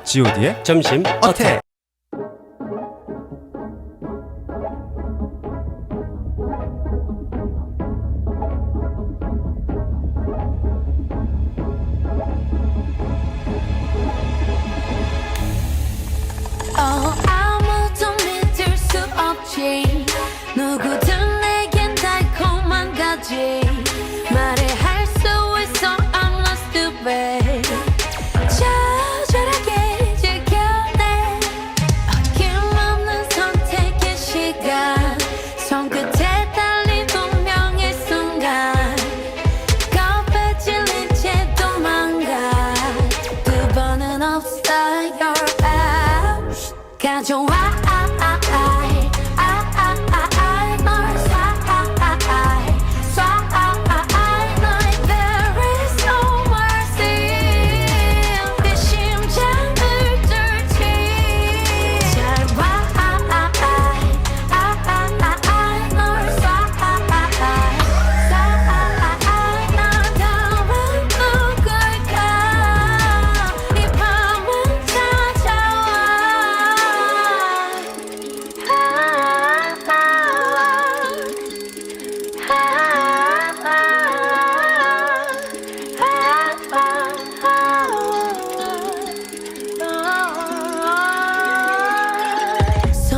god의 점심 어택. 아무도 믿을 수 없지. 누구든 내겐 달콤한 가지. 말해할 수 있어 I'm not stupid. 처절하게 즐겨내 어김없는 선택의 시간. 손끝에 달린 운명의 순간. 겁에 질린 채 도망가. 두 번은 없어 your out. 가져와 널 쏴 there is no mercy. 내 심장을 뚫지. 잘봐 널 쏴 너다운 누굴까. 이 밤은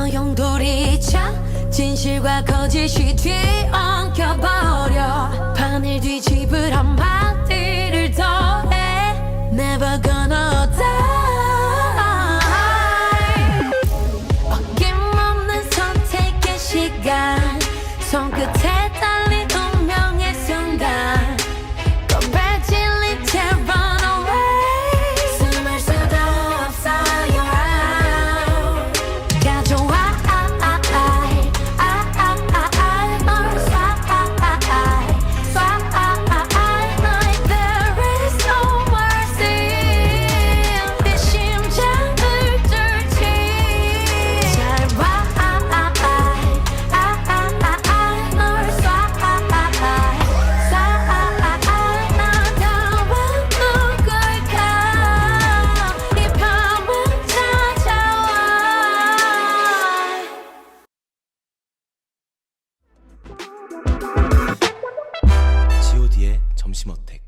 소용돌이쳐 진실과 거짓이 뒤엉켜버려. 판을 뒤집을 한마디를 더해 Never gonna die. 어김없는 선택의 시간. 손끝에 달린 운명의 순간. 겁에 질린 채 run away. 숨을 수도 없어 you're out. 가져와 널 쏴 there is no mercy. 내 심장을 뚫지. 잘봐 널 쏴 너다운 누굴까. 이 밤은 찾아와. god의 점심 어택.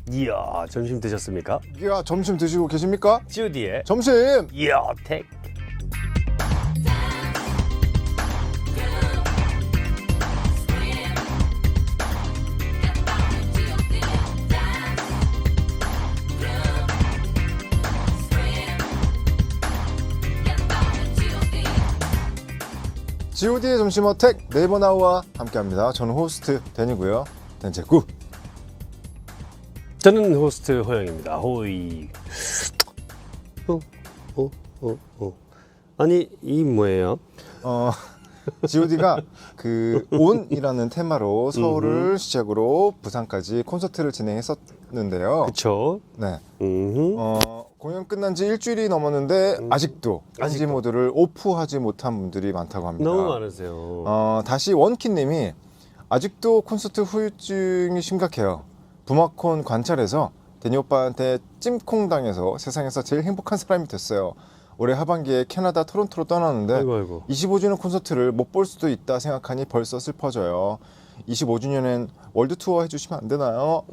이야 점심 드셨습니까? 야, 점심 드시고 계십니까? god의 점심! 이야 어택. god의 점심 어택 네이버 나우와 함께합니다. 저는 호스트 데니고요. 덴제구. 저는 호스트 호영입니다. 호이. 아니 이 뭐예요? god가 그 온이라는 테마로 서울을 시작으로 부산까지 콘서트를 진행했었는데요. 그쵸? 네. 음흠. 공연 끝난 지 일주일이 넘었는데 아직도 NG 모드를 오프하지 못한 분들이 많다고 합니다. 너무 많으세요. 다시 원키님이 아직도 콘서트 후유증이 심각해요. 부마콘 관찰해서 데니 오빠한테 찜콩 당해서 세상에서 제일 행복한 사람이 됐어요. 올해 하반기에 캐나다 토론토로 떠나는데 아이고. 25주년 콘서트를 못 볼 수도 있다 생각하니 벌써 슬퍼져요. 25주년엔 월드 투어 해주시면 안 되나요?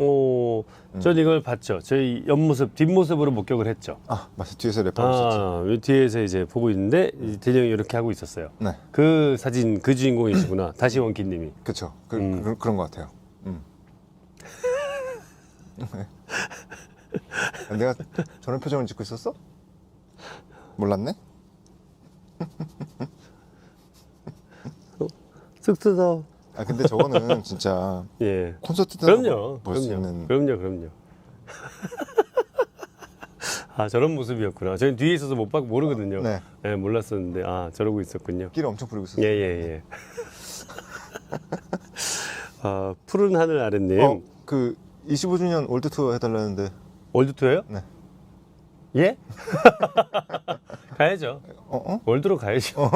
전 이걸 봤죠. 저희 옆모습, 뒷모습으로 목격을 했죠. 아, 맞아. 뒤에서 랩하고 있었지. 뒤에서 이제 보고 있는데 대니 형이 이렇게 하고 있었어요. 네, 그 사진 그 주인공이시구나. 다시 원키님이. 그쵸. 그런 것 같아요. 내가 저런 표정을 짓고 있었어? 몰랐네? 쓱 뜯어. 아, 근데 저거는 진짜 예. 콘서트 때 그럼요. 볼 수 있는. 그럼요. 아 저런 모습이었구나. 저는 뒤에 있어서 모르거든요. 네. 네, 몰랐었는데 아 저러고 있었군요. 끼를 엄청 부리고 있었어요. 예. 푸른 하늘 아랫님. 그 25주년 월드 투어 해달라는데. 월드 투어요? 네. 예? 가야죠. 월드로 가야죠.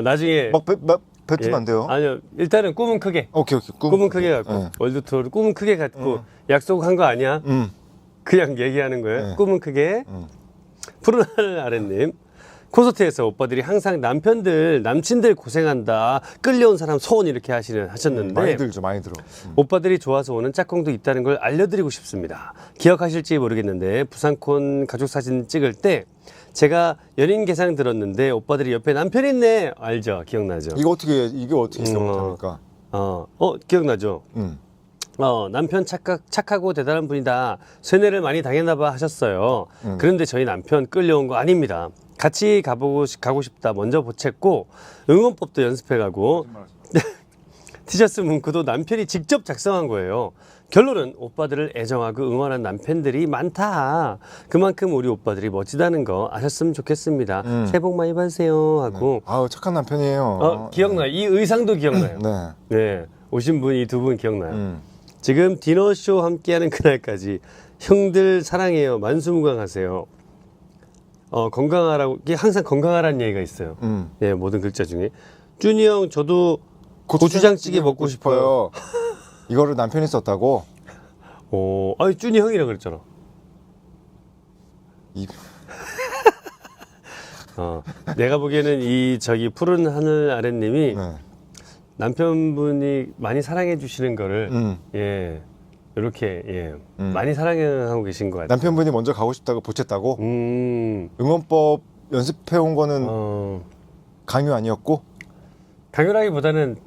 나중에 막 뱉으면 안 돼요. 아니요. 일단은 꿈은 크게. 오케이. 꿈은 크게 갖고 네. 월드 투어를 꿈은 크게 갖고 약속한 거 아니야? 그냥 얘기하는 거예요. 네. 꿈은 크게. 푸른 하늘 아랫님. 콘서트에서 오빠들이 항상 남친들 고생한다. 끌려온 사람 소원 이렇게 하셨는데 많이 들죠, 많이 들어. 오빠들이 좋아서 오는 짝꿍도 있다는 걸 알려드리고 싶습니다. 기억하실지 모르겠는데 부산콘 가족 사진 찍을 때 제가 연인 계상 들었는데 오빠들이 옆에 남편 있네. 알죠? 기억나죠? 이게 어떻게 기억 못합니까? 기억나죠? 남편 착하고 대단한 분이다. 세뇌를 많이 당했나 봐 하셨어요. 그런데 저희 남편 끌려온 거 아닙니다. 같이 가고 싶다 먼저 보챘고 응원법도 연습해가고 티셔츠 문구도 남편이 직접 작성한 거예요. 결론은 오빠들을 애정하고 응원하는 남편들이 많다. 그만큼 우리 오빠들이 멋지다는 거 아셨으면 좋겠습니다. 새해 복 많이 받으세요 하고 아우, 착한 남편이에요. 기억나요. 이 의상도 기억나요. 네. 네, 오신 분 이 두 분 기억나요. 지금 디너쇼 함께하는 그날까지 형들 사랑해요. 만수무강하세요. 건강하라고, 이게 항상 건강하라는 얘기가 있어요. 예, 모든 글자 중에. 준이 형, 저도 고추장찌개 먹고 싶어요. 이거를 남편이 썼다고? 아니, 준이 형이라 그랬잖아. 내가 보기에는 푸른 하늘 아랫님이 네. 남편분이 많이 사랑해 주시는 거를, 예, 이렇게, 많이 사랑하고 계신 것 같아요. 남편분이 먼저 가고 싶다고 보챘다고? 응원법 연습해온 거는 강요 아니었고? 강요라기보다는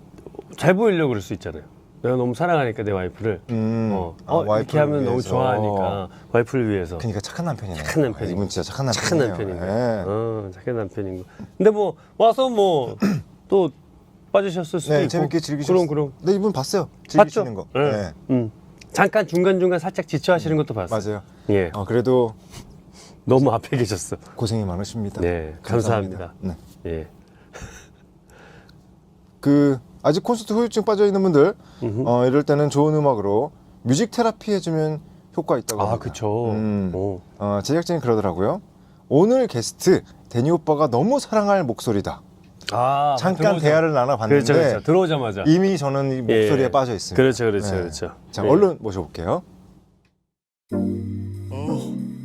잘 보이려고 그럴 수 있잖아요. 내가 너무 사랑하니까 내 와이프를 이렇게 와이프를 하면 너무 위해서. 좋아하니까 와이프를 위해서. 그러니까 착한 남편이네. 착한 남편이고. 이분 진짜 착한 착한 남편이에요. 남편인 네. 착한 남편인 거. 근데 뭐 와서 뭐 또 빠지셨을 수도 네, 있고. 재밌게 즐기셨어요. 그럼. 네, 이분 봤어요. 봤죠? 즐기시는 거. 네. 네. 잠깐 중간중간 살짝 지쳐하시는 것도 봤어요. 맞아요. 예. 그래도 너무 앞에 계셨어. 고생이 많으십니다. 네, 감사합니다. 네. 예. 아직 콘서트 후유증 빠져 있는 분들 이럴 때는 좋은 음악으로 뮤직 테라피 해주면 효과 있다고 합니다. 그쵸. 제작진이 그러더라고요. 오늘 게스트 데니 오빠가 너무 사랑할 목소리다. 잠깐 대화를 나눠봤는데 그렇죠. 들어오자마자 이미 저는 이 목소리에 빠져 있습니다. 그렇죠. 자, 네. 얼른 모셔볼게요.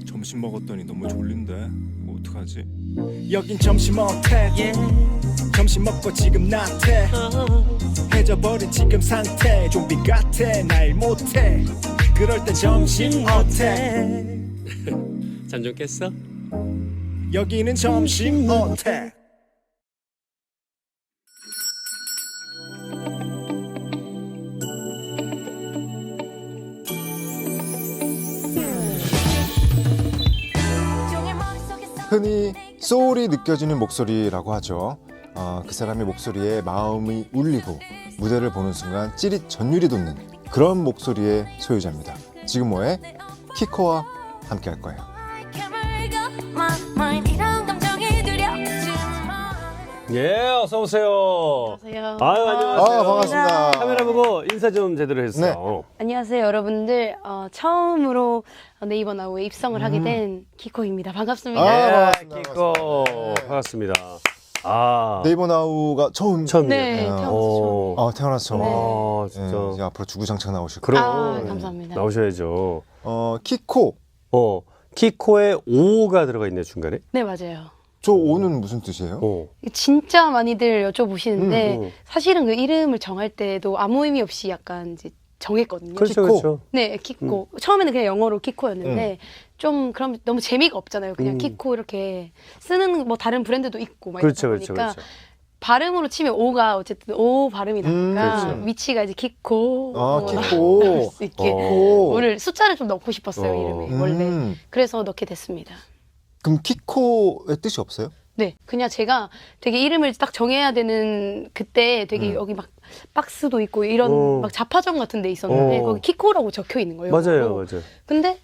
점심 먹었더니 너무 졸린데 뭐 어떡하지? 여긴 점심 어택 점심 먹고 지금 나태 해져버린 지금 상태 좀비 같아 나 일 못해 그럴 땐 점심 어택 잠 좀 깼어? 여기는 점심 어택 흔히 소울이 느껴지는 목소리라고 하죠. 그 사람의 목소리에 마음이 울리고 무대를 보는 순간 찌릿 전율이 돋는 그런 목소리의 소유자입니다. 지금 뭐해? 키코와 함께 할 거예요. 예, 어서 오세요. 안녕하세요. 아유, 안녕하세요. 반갑습니다. 카메라 보고 인사 좀 제대로 해주세요. 안녕하세요, 여러분들. 처음으로 네이버 나우에 입성을 하게 된 키코입니다. 반갑습니다. 반갑습니다. 키코 반갑습니다. 네이버 나우가 처음이에요. 네, 태어나서 처음. 태어나서 처음. 아, 진짜. 네, 이제 앞으로 주구장창 나오실 거예요. 그럼 감사합니다. 나오셔야죠. 키코. 키코에 오가 들어가 있네요, 중간에. 네, 맞아요. 저 오는 무슨 뜻이에요? 진짜 많이들 여쭤보시는데 사실은 그 이름을 정할 때도 아무 의미 없이 약간 이제 정했거든요. 그렇죠, 키코. 그렇죠. 네, 키코. 처음에는 그냥 영어로 키코였는데 좀 그럼 너무 재미가 없잖아요. 그냥 키코 이렇게 쓰는 뭐 다른 브랜드도 있고 막 이러다 그렇죠, 보니까 그렇죠. 발음으로 치면 오가 어쨌든 오 발음이 나니까 그렇죠. 위치가 이제 키코 키코. 할 수 있게 오. 오늘 숫자를 좀 넣고 싶었어요 이름에 원래. 그래서 넣게 됐습니다. 그럼 키코의 뜻이 없어요? 네, 그냥 제가 되게 이름을 딱 정해야 되는 그때 되게 여기 막 박스도 있고 이런 막 잡화점 같은 데 있었는데 거기 키코라고 적혀 있는 거예요. 맞아요. 근데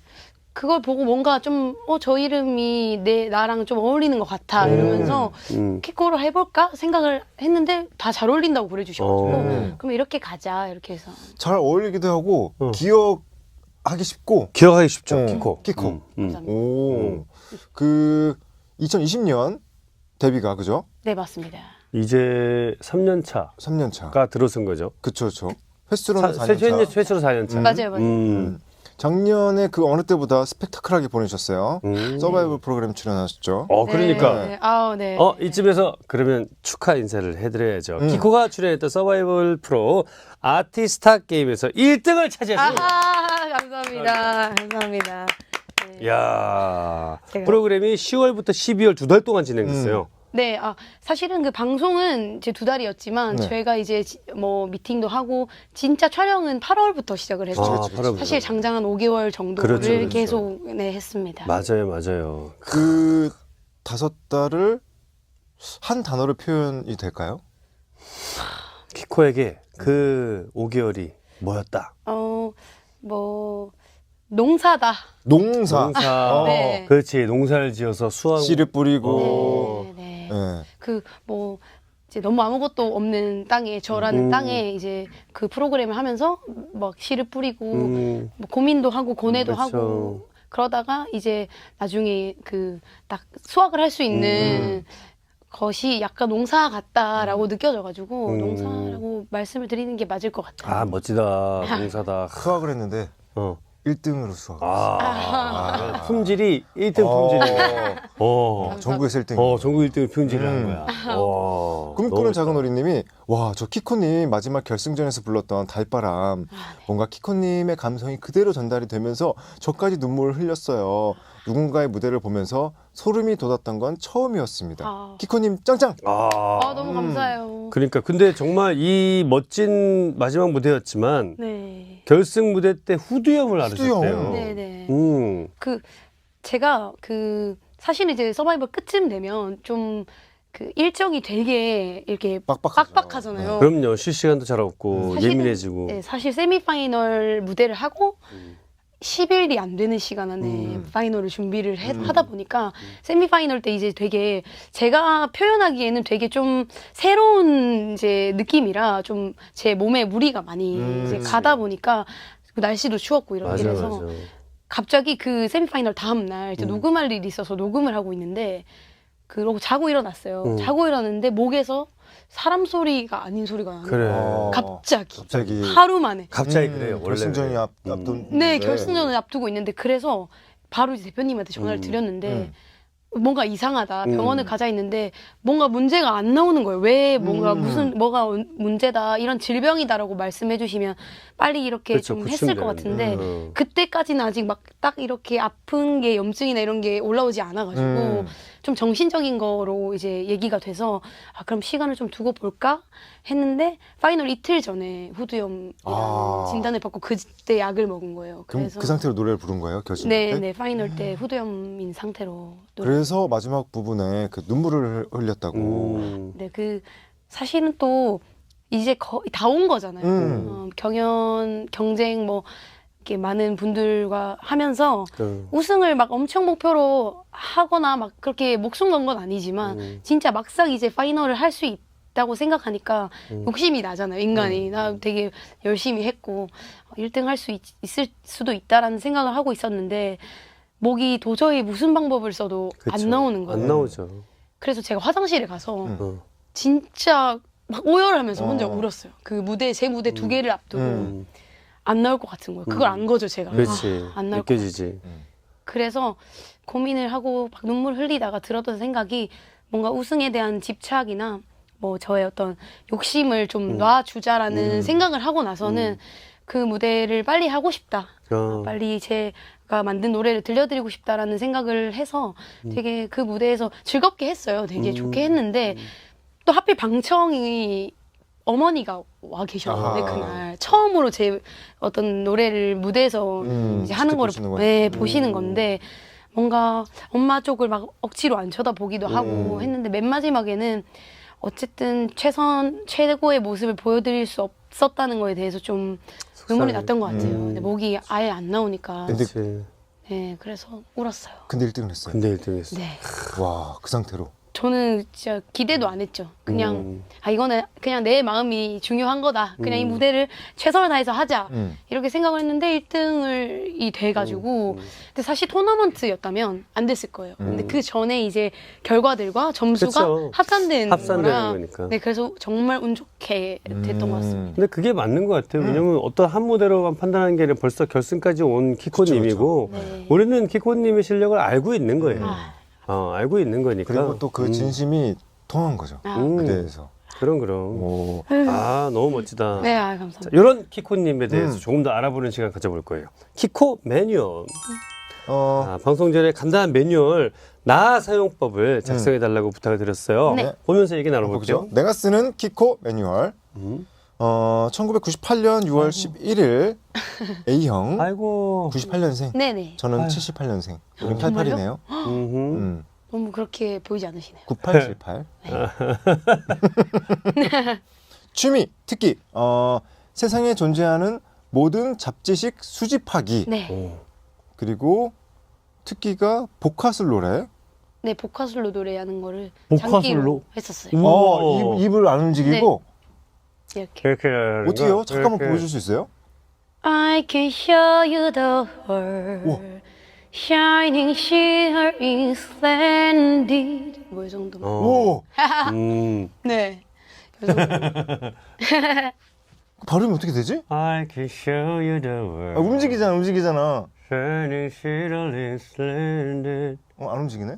그걸 보고 뭔가 좀 저 이름이 나랑 좀 어울리는 것 같아 이러면서 키코로 해볼까 생각을 했는데 다 잘 어울린다고 그래주셔가지고 그럼 이렇게 가자 이렇게 해서. 잘 어울리기도 하고 기억하기 쉽고 기억하기 쉽죠, 키코. 키코. 감사합니다. 오. 2020년 데뷔가 그죠? 네, 맞습니다. 이제 3년 차가 3년 차. 들어선 거죠. 그쵸. 횟수로는 4년 차. 최초로 4년 차. 맞아요, 맞아요. 작년에 그 어느 때보다 스펙타클하게 보내셨어요. 서바이벌 프로그램 출연하셨죠. 그러니까. 네. 아우, 네. 이쯤에서 그러면 축하 인사를 해드려야죠. 키코가 출연했던 서바이벌 프로 아티스타 게임에서 1등을 차지했습니다. 아하, 감사합니다. 감사합니다. 네. 이야, 제가- 프로그램이 10월부터 12월 2달 동안 진행됐어요. 네, 사실은 그 방송은 이제 2달이었지만 네. 저희가 이제 뭐 미팅도 하고 진짜 촬영은 8월부터 시작을 했죠. 아, 8월부터. 사실 장장 한 5개월 정도를 그렇죠, 그렇죠. 계속 했습니다. 맞아요. 그 5달을 한 단어로 표현이 될까요? 키코에게 그 5개월이 뭐였다? 뭐 농사다. 농사. 네. 그렇지. 농사를 지어서 수확. 씨를 뿌리고. 네. 네. 그 뭐 이제 너무 아무것도 없는 땅에 저라는 땅에 이제 그 프로그램을 하면서 막 씨를 뿌리고 뭐 고민도 하고 고뇌도 그렇죠. 하고 그러다가 이제 나중에 그 딱 수확을 할 수 있는 것이 약간 농사 같다라고 느껴져가지고 농사라고 말씀을 드리는 게 맞을 것 같아요. 아, 멋지다. 농사다. 수학을 했는데 어. 1등으로 수학. 품질이 1등 품질이네. 전국에서 1등. 전국 1등을 품질을 한 거야. 꿈꾸는 작은 어린님이 와, 저 키코님 마지막 결승전에서 불렀던 달바람 뭔가 키코님의 감성이 그대로 전달이 되면서 저까지 눈물을 흘렸어요. 누군가의 무대를 보면서 소름이 돋았던 건 처음이었습니다. 키코님 짱짱. 너무 감사해요. 그러니까 근데 정말 이 멋진 마지막 무대였지만 네. 결승 무대 때 후두염을 앓으셨대요. 네네. 그 제가 사실 이제 서바이벌 끝쯤 되면 좀 그 일정이 되게 이렇게 빡빡하죠. 빡빡하잖아요. 그럼요. 쉴 시간도 잘 없고 사실은- 예민해지고. 네, 사실 세미파이널 무대를 하고 10일이 안 되는 시간 안에 파이널을 준비를 하다 보니까 세미파이널 때 이제 되게 제가 표현하기에는 되게 좀 새로운 이제 느낌이라 좀 제 몸에 무리가 많이 이제 가다 보니까 날씨도 추웠고 이래서 갑자기 그 세미파이널 다음 날 이제 녹음할 일이 있어서 녹음을 하고 있는데 그러고 자고 일어났어요. 자고 일어났는데 목에서 사람 소리가 아닌 소리가 나는 그래. 거예요. 갑자기 갑자기 하루 만에. 갑자기 그래요. 원래 결승전이 앞둔. 네, 결승전을 앞두고 있는데 그래서 바로 이제 대표님한테 전화를 드렸는데 뭔가 이상하다. 병원을 가자 했는데 뭔가 문제가 안 나오는 거예요. 왜 뭐가 뭐가 문제다. 이런 질병이다라고 말씀해 주시면 빨리 이렇게 그렇죠, 좀 했을 것 고치면 같은데 그때까지는 아직 막 딱 이렇게 아픈 게 염증이나 이런 게 올라오지 않아 가지고 좀 정신적인 거로 이제 얘기가 돼서 그럼 시간을 좀 두고 볼까 했는데 파이널 이틀 전에 후두염이라는 진단을 받고 그때 약을 먹은 거예요. 그럼 그래서 그 상태로 노래를 부른 거예요? 결승 때? 네, 파이널 때 후두염인 상태로 그래서 마지막 부분에 그 눈물을 흘렸다고. 네, 사실은 또 이제 거의 다 온 거잖아요. 경쟁 뭐 이렇게 많은 분들과 하면서 우승을 막 엄청 목표로 하거나 막 그렇게 목숨 건 건 아니지만 진짜 막상 이제 파이널을 할 수 있다고 생각하니까 욕심이 나잖아요. 인간이. 나 되게 열심히 했고 1등 할 수 있을 수도 있다라는 생각을 하고 있었는데 목이 도저히 무슨 방법을 써도 안 나오는 거예요. 안 나오죠. 그래서 제가 화장실에 가서 진짜 막 오열하면서 혼자 울었어요. 제 무대 2개를 앞두고 안 나올 것 같은 거예요. 그걸 안 거죠, 제가. 그렇지. 안 나올 것 느껴지지. 그래서 고민을 하고 막 눈물 흘리다가 들었던 생각이 뭔가 우승에 대한 집착이나 뭐 저의 어떤 욕심을 좀 놔주자라는 생각을 하고 나서는 그 무대를 빨리 하고 싶다. 빨리 제가 만든 노래를 들려드리고 싶다라는 생각을 해서 되게 그 무대에서 즐겁게 했어요. 되게 좋게 했는데 또 하필 방청이 어머니가 와 계셨는데 그날 처음으로 제 어떤 노래를 무대에서 이제 하는 거를 보시는 건데 뭔가 엄마 쪽을 막 억지로 안 쳐다보기도 하고 했는데 맨 마지막에는 어쨌든 최고의 모습을 보여드릴 수 없었다는 거에 대해서 좀 눈물이 났던 것 같아요. 근데 목이 아예 안 나오니까. 그렇지. 네, 그래서 울었어요. 근데 1등을 했어요. 근데 1등 했어. 네. 와, 그 상태로. 저는 진짜 기대도 안 했죠. 그냥 이거는 그냥 내 마음이 중요한 거다. 그냥 이 무대를 최선을 다해서 하자. 이렇게 생각을 했는데 1등이 돼가지고 근데 사실 토너먼트였다면 안 됐을 거예요. 근데 그 전에 이제 결과들과 점수가 그쵸. 합산되는 합산되는 거니까. 네, 그래서 정말 운 좋게 됐던 것 같습니다. 근데 그게 맞는 것 같아요. 왜냐면 어떤 한 무대로만 판단하는 게 아니라 벌써 결승까지 온 키코님이고 네. 우리는 키코님의 실력을 알고 있는 거예요. 아. 알고 있는 거니까. 그리고 또 그 진심이 통한 거죠. 아. 무대에서. 그럼. 오. 너무 멋지다. 네, 감사합니다. 이런 키코님에 대해서 조금 더 알아보는 시간 가져볼 거예요. 키코 매뉴얼. 방송 전에 간단한 매뉴얼 나 사용법을 작성해 달라고 부탁을 드렸어요. 네. 보면서 얘기 나눠볼게요. 보죠. 내가 쓰는 키코 매뉴얼. 1998년 6월 11일 A형. 아이고. 98년생. 네네. 저는 78년생. 우린 88이네요. 너무 그렇게 보이지 않으시네요. 9878. 취미, 특기. 세상에 존재하는 모든 잡지식 수집하기. 네. 그리고 특기가 복화술 노래. 네, 복화술로 노래하는 거를 복화술로? 장기로 했었어요. 우와. 입을 안 움직이고. 이렇게. 이렇게 하는 어떻게요? 거야? 잠깐만 이렇게. 보여줄 수 있어요? I can show you the world. Shining sheer is splendid. 뭐 이 정도만. 오! 네. 이 정도. 발음이 어떻게 되지? I can show you the world. 움직이잖아. Shining sheer is splendid. 안 움직이네?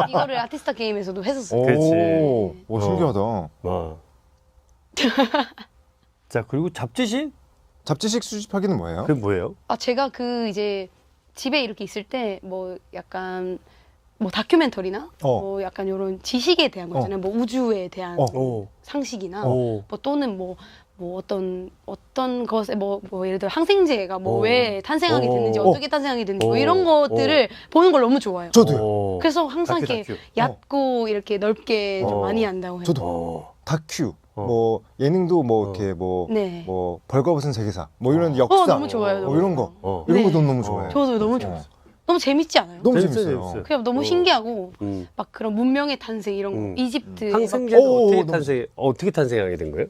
이거를 아티스타 게임에서도 했었어요. 그치. 오, 신기하다. 자, 그리고 잡지식? 잡지식 수집하기는 뭐예요? 그게 뭐예요? 제가 그 이제 집에 이렇게 있을 때 뭐 약간 뭐 다큐멘터리나 뭐 약간 이런 지식에 대한 거 있잖아요. 뭐 우주에 대한 상식이나 뭐 또는 뭐 어떤 것에 뭐 예를 들어 항생제가 뭐 왜 탄생하게 됐는지 어떻게 탄생하게 됐는지 뭐 이런 것들을 보는 걸 너무 좋아해요. 저도요. 그래서 항상 이렇게 다큐. 얕고 이렇게 넓게 좀 많이 한다고 해요. 저도. 다큐. 뭐 예능도 뭐 이렇게 뭐 벌거벗은 세계사 뭐 이런 역사 너무 좋아요. 뭐 이런 거 네. 이런 거 너무 좋아해요. 저도 너무 좋아요. 너무 재밌지 않아요? 너무 재밌어요, 재밌어요. 재밌어요. 그냥 너무 신기하고 막 그런 문명의 탄생 이런 거 이집트 항생제는 오, 어떻게 탄생하게 된 거예요?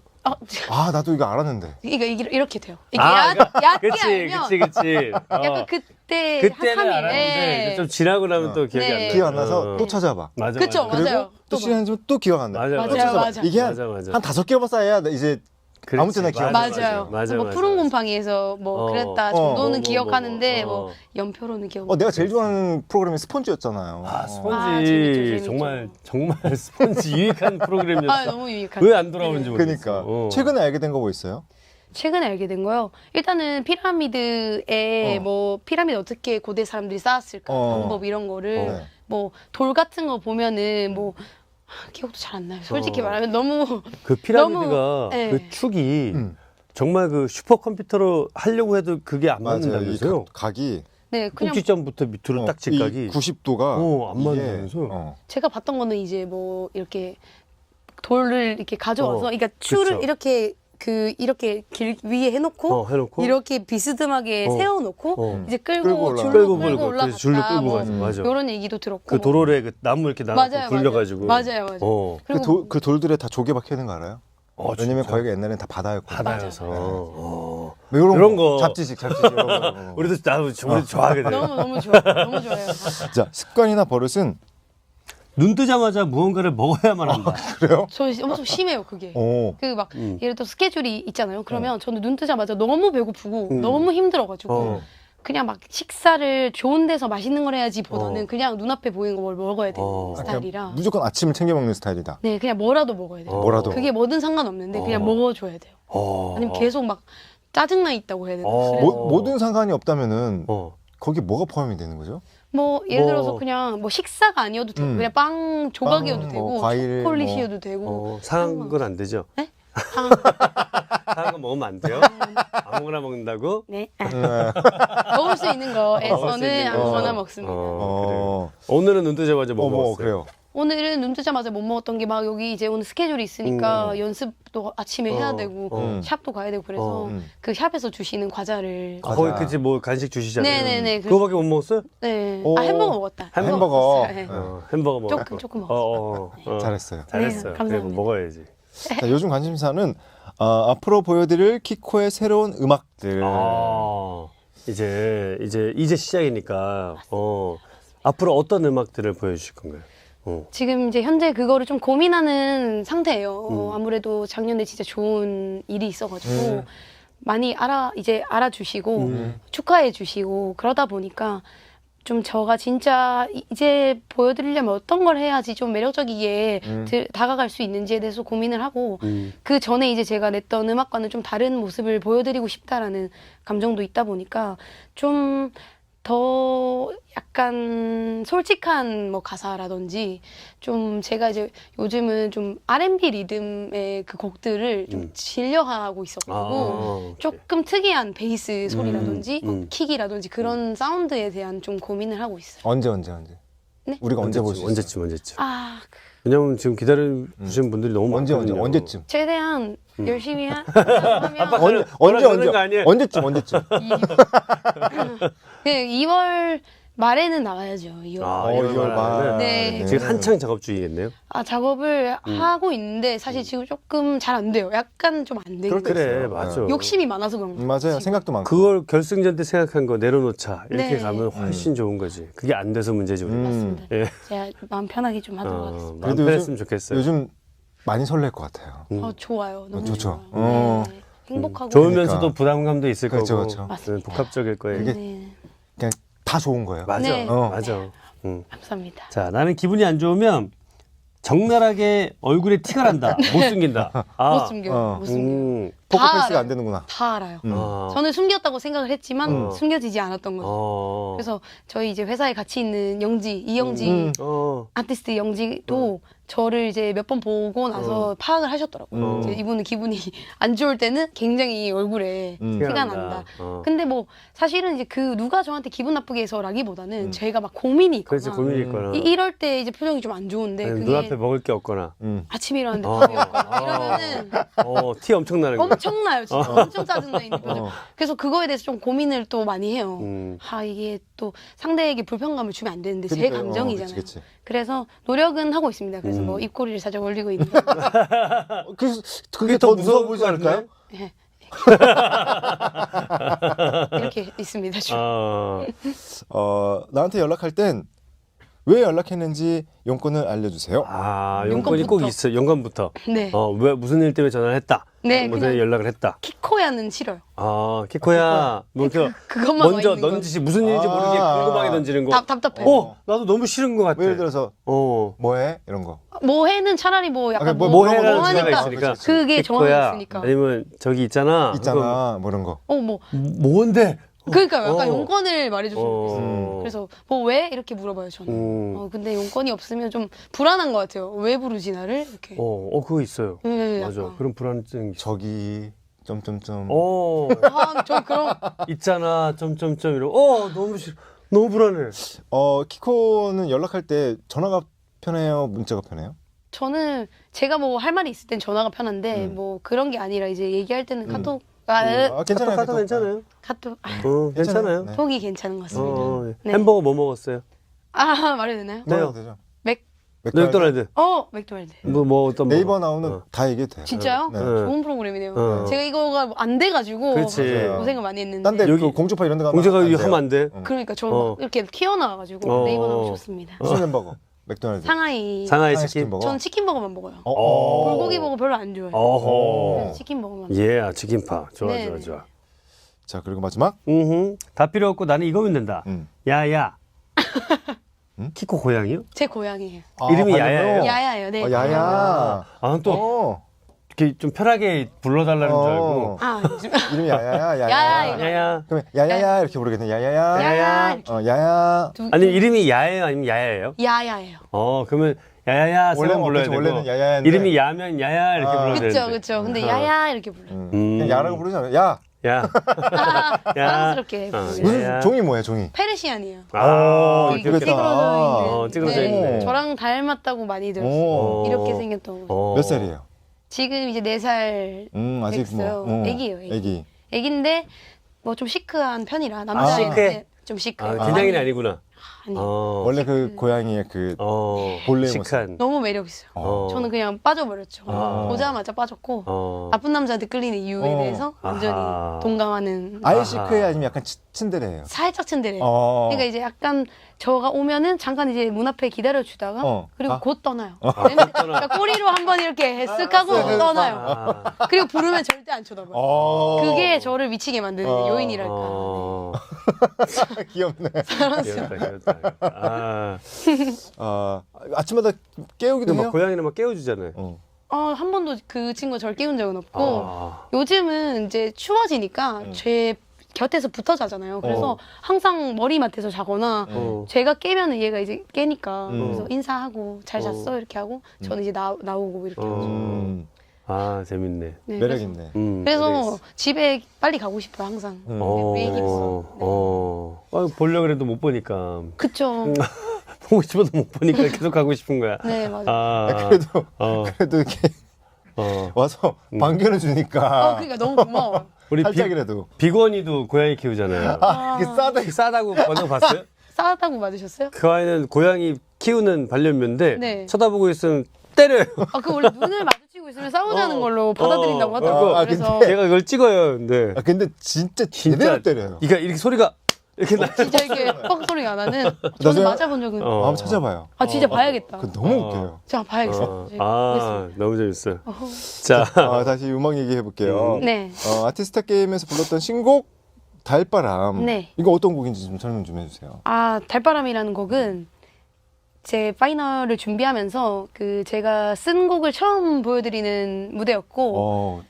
나도 이거 알았는데. 이렇게 돼요. 이게 얕게 알면 그치. 약간 그때 그때는 한 3일 알았는데 좀 지나고 나면 또 기억이 안 나. 기억 안 나서 또 찾아봐. 맞아. 그쵸, 맞아. 맞아요. 그리고 또 시간 지면 또 기억 안 나. 맞아, 맞아요, 맞아. 맞아요. 찾아봐. 이게 맞아, 맞아. 한 5개만 쌓아야 이제 그렇지. 아무 때나 기억 안 나. 맞아요. 맞아, 뭐 맞아, 푸른 맞아. 곰팡이에서 뭐 어. 그랬다 정도는 뭐, 기억하는데 뭐. 뭐 연표로는 기억. 내가 제일 좋아하는 프로그램이 스폰지였잖아요. 스폰지 재밌죠. 정말 스폰지 유익한 프로그램이었어. 너무 유익한. 왜 안 돌아오는지 모르겠어. 그러니까 최근에 알게 된 거 뭐 있어요? 최근에 알게 된 거요. 일단은 피라미드에 뭐 피라미드 어떻게 고대 사람들이 쌓았을까 방법 이런 거를 뭐 돌 같은 거 보면은 뭐 기억도 잘 안 나요. 솔직히 말하면 너무 그 피라미드가 너무, 네. 그 축이 정말 그 슈퍼컴퓨터로 하려고 해도 그게 안 맞아요. 이 맞는다면서요? 각이 네 그냥 꼭지점부터 밑으로 딱 직각이 90도가 안 맞는다면서요? 제가 봤던 거는 이제 뭐 이렇게 돌을 이렇게 가져와서 그러니까 추를 그쵸. 이렇게 이렇게 길 위에 해놓고 해놓고 이렇게 비스듬하게 세워놓고 이제 끌고 줄로 올라가. 끌고 올라갔다. 그래서 줄로 끌고 가죠. 맞아. 이런 얘기도 들었고 그 도로에 그 나무 이렇게 나눠 맞아요, 굴려가지고 맞아요. 그리고 그 돌들에 다 조개 박혀 있는 거 알아요? 왜냐면 진짜? 거기가 옛날엔 다 바다였고. 바다여서 뭐 이런 거. 잡지식 이런 거. 우리도 우리 좋아하게 돼요. 너무 좋아요. 너무 좋아요. 자, 습관이나 버릇은 눈 뜨자마자 무언가를 먹어야만 한다. 그래요? 저 엄청 심해요 그게. 오. 그 막 예를 들어 스케줄이 있잖아요. 그러면 저는 눈 뜨자마자 너무 배고프고 너무 힘들어가지고 그냥 막 식사를 좋은 데서 맛있는 걸 해야지 보다는 그냥 눈앞에 보이는 걸 먹어야 되는 스타일이라. 그냥 무조건 아침을 챙겨 먹는 스타일이다. 네, 그냥 뭐라도 먹어야 돼요. 뭐라도. 그게 뭐든 상관없는데 그냥 먹어줘야 돼요. 아니면 계속 막 짜증나 있다고 해야 되나? 그래서 모든 상관이 없다면은 거기 뭐가 포함이 되는 거죠? 뭐 예를 들어서 그냥 뭐 식사가 아니어도 되고 그냥 빵 조각이어도 빵, 되고 뭐 과일, 초콜릿이어도 되고 상한 건 안 되죠? 네? 상한 거 먹으면 안 돼요? 아무거나 먹는다고? 네. 먹을 수 있는 거에서는 있는 거. 아무거나 먹습니다. 그래요. 오늘은 눈 뜨자마자 뭐 먹었어요? 그래요. 오늘은 눈 뜨자마자 못 먹었던 게 막 여기 이제 오늘 스케줄이 있으니까 연습도 아침에 해야 되고 샵도 가야 되고 그래서 그 샵에서 주시는 과자를 거기 그치 뭐 간식 주시잖아요. 네네네. 그거밖에 못 먹었어요? 네. 오. 아 햄버거 먹었다. 햄버거. 먹었어요. 네. 햄버거 먹었어. 조금 먹었어요. 잘했어요. 잘했어요. 네, 그래 감사합니다. 먹어야지. 자, 요즘 관심사는 앞으로 보여드릴 키코의 새로운 음악들. 이제 시작이니까 앞으로 어떤 음악들을 보여주실 건가요? 지금 이제 현재 그거를 좀 고민하는 상태예요. 아무래도 작년에 진짜 좋은 일이 있어가지고 많이 알아주시고 축하해 주시고 그러다 보니까 좀 저가 진짜 이제 보여드리려면 어떤 걸 해야지 좀 매력적이게 다가갈 수 있는지에 대해서 고민을 하고 그 전에 이제 제가 냈던 음악과는 좀 다른 모습을 보여드리고 싶다라는 감정도 있다 보니까 좀 더 약간 솔직한 뭐 가사라든지 좀 제가 이제 요즘은 좀 R&B 리듬의 그 곡들을 좀 질려하고 있었고 조금 특이한 베이스 소리라든지 킥이라든지 그런 사운드에 대한 좀 고민을 하고 있어요. 언제? 네? 우리가 언제 볼 수 있어요? 언제쯤? 아, 왜냐면 지금 기다리시는 분들이 너무 많거든요. 언제쯤? 최대한 열심히 하면 그러는 거 아니에요? 언제쯤? 네, 2월 말에는 나와야죠. 2월. 2월 말. 네. 지금 한창 작업 중이겠네요. 작업을 하고 있는데 사실 지금 조금 잘 안 돼요. 약간 좀 안 되는 그럴 때 거예요. 그래, 맞아. 욕심이 많아서 그런 거예요. 맞아요. 지금. 생각도 많고. 그걸 결승전 때 생각한 거 내려놓자 이렇게 네. 가면 훨씬 좋은 거지. 그게 안 돼서 문제지 우리. 맞습니다. 예. 제가 마음 편하게 좀 하도록 하겠습니다. 마음 그래도 편했으면 좋겠어요. 요즘 많이 설렐 것 같아요. 좋아요. 너무 좋죠. 좋아요. 네. 행복하고. 좋으면서도 그러니까. 부담감도 있을 그렇죠, 거고 그렇죠. 맞습니다. 복합적일 거예요. 이게- 네. 그냥 다 좋은 거예요. 맞아, 네. 맞아. 감사합니다. 자, 나는 기분이 안 좋으면 적나라하게 얼굴에 티가 난다. 못 숨긴다. 못 숨겨요. 못 숨겨요. 포커페이스가 알아요. 안 되는구나. 다 알아요. 아. 저는 숨겼다고 생각을 했지만 숨겨지지 않았던 거죠. 그래서 저희 이제 회사에 같이 있는 이영지 아티스트 영지도 저를 이제 몇 번 보고 나서 파악을 하셨더라고요. 이제 이분은 기분이 안 좋을 때는 굉장히 얼굴에 티가 난다. 근데 뭐 사실은 이제 그 누가 저한테 기분 나쁘게 해서라기보다는 제가 막 고민이 있거나 그렇지, 고민이 있거나. 이럴 때 이제 표정이 좀 안 좋은데 그게 눈앞에 먹을 게 없거나. 아침에 일어났는데 밥이 없거나 이러면은 티 엄청 나는 거. 엄청나요. 진짜 엄청 짜증나 있는 표정. 그래서 그거에 대해서 좀 고민을 또 많이 해요. 이게 또 상대에게 불편감을 주면 안 되는데 제 그러니까요. 감정이잖아요. 그치. 그래서 노력은 하고 있습니다. 그래서 뭐 입꼬리를 살짝 올리고 있는. 그래서 그게 더 무서워 보이지 않을까요? 네. 이렇게 있습니다. 좀. 나한테 연락할 땐 왜 연락했는지 용건을 알려주세요. 용건이 꼭 용건부터. 있어. 연관부터. 네. 왜 무슨 일 때문에 전화를 했다. 네, 무슨 그냥- 연락을 했다. 키코야는 싫어요. 키코야. 먼저 그것만 먼저 와 있는 건. 던지지 무슨 일인지 모르게 궁금하게 던지는 거. 답답해요. 나도 너무 싫은 것 같아. 예를 들어서 뭐해? 이런 거. 뭐해는 차라리 뭐 약간 뭐 해라는 하니까 주제가 있으니까. 그게 정황이 키코야. 있으니까. 아니면 저기 있잖아. 뭐 이런 거. 뭐 뭔데? 그러니까 약간 어. 용건을 말해줬으면 좋겠어요. 그래서 뭐 왜 이렇게 물어봐요 저는. 근데 용건이 없으면 좀 불안한 것 같아요. 왜 부르지 나를 이렇게. 그거 있어요. 네, 맞아. 약간. 그런 불안증. 저기 점점점. 저 그런 있잖아. 점점점 이러고. 너무 싫어. 너무 불안해. 키코는 연락할 때 전화가 편해요? 문자가 편해요? 저는 제가 뭐 할 말이 있을 땐 전화가 편한데 뭐 그런 게 아니라 이제 얘기할 때는 카톡 괜찮아요. 카톡 괜찮아요. 카톡 괜찮아요. 네. 톡이 괜찮은 것 같습니다. 네. 햄버거 뭐 먹었어요? 말해도 되나요? 네요. 되죠. 맥도날드. 맥도날드. 뭐 어떤 네이버 거? 나오는 다 얘기해도 돼요. 진짜요? 네. 좋은 프로그램이네요. 제가 이거가 안 돼가지고 그렇지. 고생을 많이 했는데. 딴데 여기 그 공주파 이런 데 가면 공제가 안 돼요. 하면 안 돼. 그러니까 저는 이렇게 튀어나와가지고 네이버 나오면 좋습니다. 무슨 햄버거? 맥도날드. 상하이. 상하이 상하이 치킨. 치킨버거? 전 치킨버거만 먹어요. 어. 불고기 버거 별로 안 좋아해요. 어허. 치킨버거만. 예, 치킨파. 좋아, 네. 좋아. 자, 그리고 마지막. 다 필요 없고 나는 이거면 된다. 야야. 키코 고양이요? 제 고향이에요. 이름이 반대로? 야야예요? 야야예요. 네. 야야. 또 이렇게 좀 편하게 불러달라는 줄 알고. 이름이 야야야. 야야. 야야. 그럼 야야야 이렇게 부르겠네. 야야야. 야야. 이렇게. 야야. 아니 이름이 야예요? 아니면 야야예요? 야야예요. 그러면 야야야 세번 불러야 되고. 원래는 야야인데 이름이 야면 야야 이렇게 불러야 되는데. 그쵸. 근데 야야 이렇게 불러요. 그냥 야라고 부르지 않아요. 야. 야. 사랑스럽게 어, 부르게. 무슨 야. 종이 뭐예요, 종이? 페르시안이에요. 아, 이게 이쁘겠다. 찌그러져 있네. 네, 저랑 닮았다고 많이 들었어요. 오. 이렇게 생겼던 거. 몇 살이에요? 지금 이제 4살 아직 됐어요. 애기예요, 애기. 애기. 애기인데 뭐 좀 시크한 편이라 남자인데 시크해? 좀 시크. 아, 긴장이 아니구나. 아니. 원래 그 고양이의 그 본래 모습. 시크한. 너무 매력 있어요. 어. 저는 그냥 빠져버렸죠. 아. 보자마자 빠졌고 어. 나쁜 남자한테 끌리는 이유에 어. 대해서 완전히 아하. 동감하는. 아예 아하. 시크해 아니면 약간 츤데레예요? 살짝 츤데레. 어. 그러니까 이제 약간 저가 오면은 잠깐 이제 문 앞에 기다려 주다가 그리고 아. 곧 떠나요. 그러니까 꼬리로 한번 이렇게 쓱 하고 떠나요. 아. 그리고 부르면 절대 안 쳐다봐요. 그게 저를 미치게 만드는 요인이랄까. 어. 귀엽네. 귀엽다. 아. 아침마다 깨우기도 근데 해요? 막 고양이는 막 깨워주잖아요. 한 번도 그 친구가 저를 깨운 적은 없고 아. 요즘은 이제 추워지니까 제 곁에서 붙어 자잖아요. 그래서 항상 머리맡에서 자거나 제가 깨면은 얘가 이제 깨니까 그래서 인사하고 잘 잤어 이렇게 하고 저는 이제 나오고 이렇게 하죠. 아, 재밌네. 네, 매력 그래서- 있네. 그래서 집에 빨리 가고 싶어요 항상. 우리 애기로서. 네. 보려고 그래도 못 보니까. 그쵸. 보고 싶어도 못 보니까 계속 가고 싶은 거야. 네 맞아. 아, 그래도 이렇게 어. 와서 반겨를 주니까 그러니까 너무 고마워. 우리 살짝이라도. 비건이도 고양이 키우잖아요. 이게 싸다. 싸다고 번호 봤어요? 싸다고 맞으셨어요? 그 아이는 고양이 키우는 반려묘인데 네. 쳐다보고 있으면 때려요. 그 원래 눈을 마주치고 있으면 싸우자는 걸로 받아들인다고 하더라고요. 아, 그래서 걔가 그걸 찍어요. 근데 근데 진짜 제대로 때려요. 그러니까 이렇게 소리가 이렇게 나. 진짜 이렇게 뻑 소리가 나는 나중에- 저는 맞아본 적은 한번 찾아봐요. 진짜 봐야겠다. 그 너무 웃겨요. 제가 봐야겠어. 너무 재밌어요. 자, 다시 음악 얘기해 볼게요. 네. 아티스타 게임에서 불렀던 신곡 달바람. 네. 이거 어떤 곡인지 좀 설명 좀 해주세요. 달바람이라는 곡은 제 파이널을 준비하면서 그 제가 쓴 곡을 처음 보여드리는 무대였고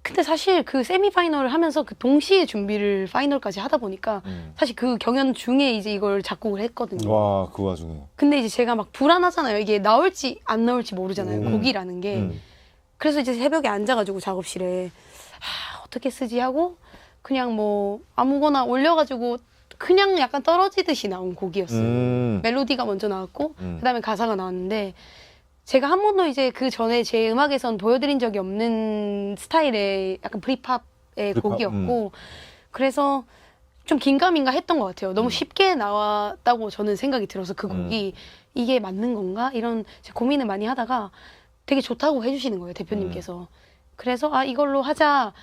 근데 사실 그 세미 파이널을 하면서 그 동시에 준비를 파이널까지 하다 보니까 사실 그 경연 중에 이제 이걸 작곡을 했거든요. 와, 그 와중에. 근데 이제 제가 막 불안하잖아요. 이게 나올지 안 나올지 모르잖아요. 곡이라는 게. 그래서 이제 새벽에 앉아가지고 작업실에 어떻게 쓰지 하고 그냥 뭐 아무거나 올려가지고 그냥 약간 떨어지듯이 나온 곡이었어요. 멜로디가 먼저 나왔고 그다음에 가사가 나왔는데 제가 한 번도 이제 그 전에 제 음악에선 보여드린 적이 없는 스타일의 약간 브리팝의 곡이었고 그래서 좀 긴가민가 했던 것 같아요. 너무 쉽게 나왔다고 저는 생각이 들어서 그 곡이 이게 맞는 건가? 이런 고민을 많이 하다가 되게 좋다고 해주시는 거예요, 대표님께서. 그래서 이걸로 하자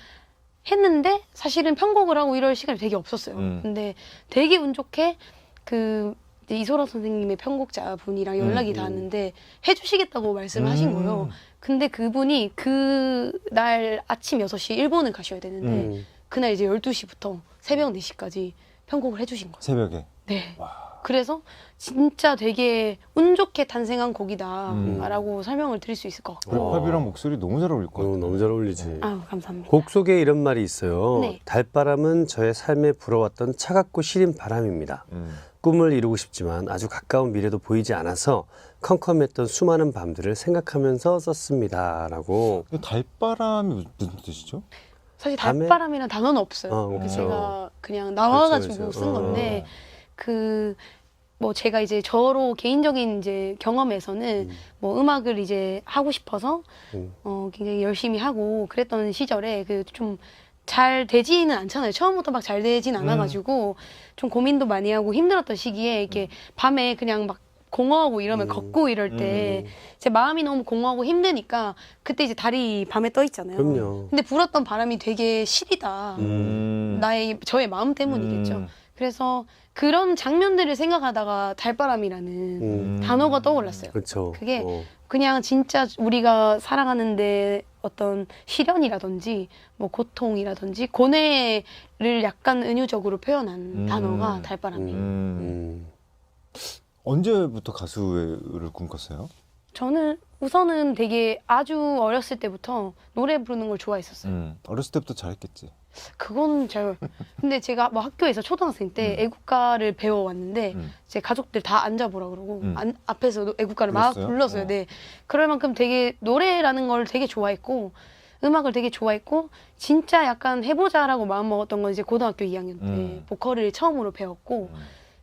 했는데 사실은 편곡을 하고 이럴 시간이 되게 없었어요. 근데 되게 운 좋게 그 이제 이소라 선생님의 편곡자 분이랑 연락이 닿았는데 해주시겠다고 말씀을 하신 거예요. 근데 그분이 그날 아침 6시 일본을 가셔야 되는데 그날 이제 12시부터 새벽 4시까지 편곡을 해주신 거예요. 새벽에. 네. 그래서 진짜 되게 운 좋게 탄생한 곡이다라고 설명을 드릴 수 있을 것 같고. 브리팝이랑 목소리 너무 잘 어울릴 것 같아요. 너무 잘 어울리지. 감사합니다. 곡 속에 이런 말이 있어요. 네. 달바람은 저의 삶에 불어왔던 차갑고 시린 바람입니다. 꿈을 이루고 싶지만 아주 가까운 미래도 보이지 않아서 컴컴했던 수많은 밤들을 생각하면서 썼습니다.라고. 달바람이 무슨 뜻이죠? 사실 밤에? 달바람이라는 단어는 없어요. 그렇죠. 제가 그냥 나와가지고 그렇죠, 그렇죠. 쓴 건데 뭐 제가 이제 저로 개인적인 이제 경험에서는 뭐 음악을 이제 하고 싶어서 굉장히 열심히 하고 그랬던 시절에 그 좀 잘 되지는 않잖아요. 처음부터 막 잘 되진 않아가지고 좀 고민도 많이 하고 힘들었던 시기에 이렇게 밤에 그냥 막 공허하고 이러면 걷고 이럴 때 제 마음이 너무 공허하고 힘드니까 그때 이제 달이 밤에 떠 있잖아요. 그럼요. 근데 불었던 바람이 되게 시리다. 저의 마음 때문이겠죠. 그래서 그런 장면들을 생각하다가 달바람이라는 단어가 떠올랐어요. 그렇죠. 그게 그냥 진짜 우리가 살아가는데 어떤 시련이라든지 뭐 고통이라든지 고뇌를 약간 은유적으로 표현한 단어가 달바람이에요. 언제부터 가수를 꿈꿨어요? 저는 우선은 되게 아주 어렸을 때부터 노래 부르는 걸 좋아했었어요. 어렸을 때부터 잘했겠지. 그건 잘. 근데 제가 뭐 학교에서 초등학생 때 애국가를 배워왔는데 제 가족들 다 앉아보라 그러고 앞에서 애국가를 막 불렀어요? 불렀어요. 네. 그럴 만큼 되게 노래라는 걸 되게 좋아했고 음악을 되게 좋아했고 진짜 약간 해보자라고 마음먹었던 건 이제 고등학교 2학년 때 보컬을 처음으로 배웠고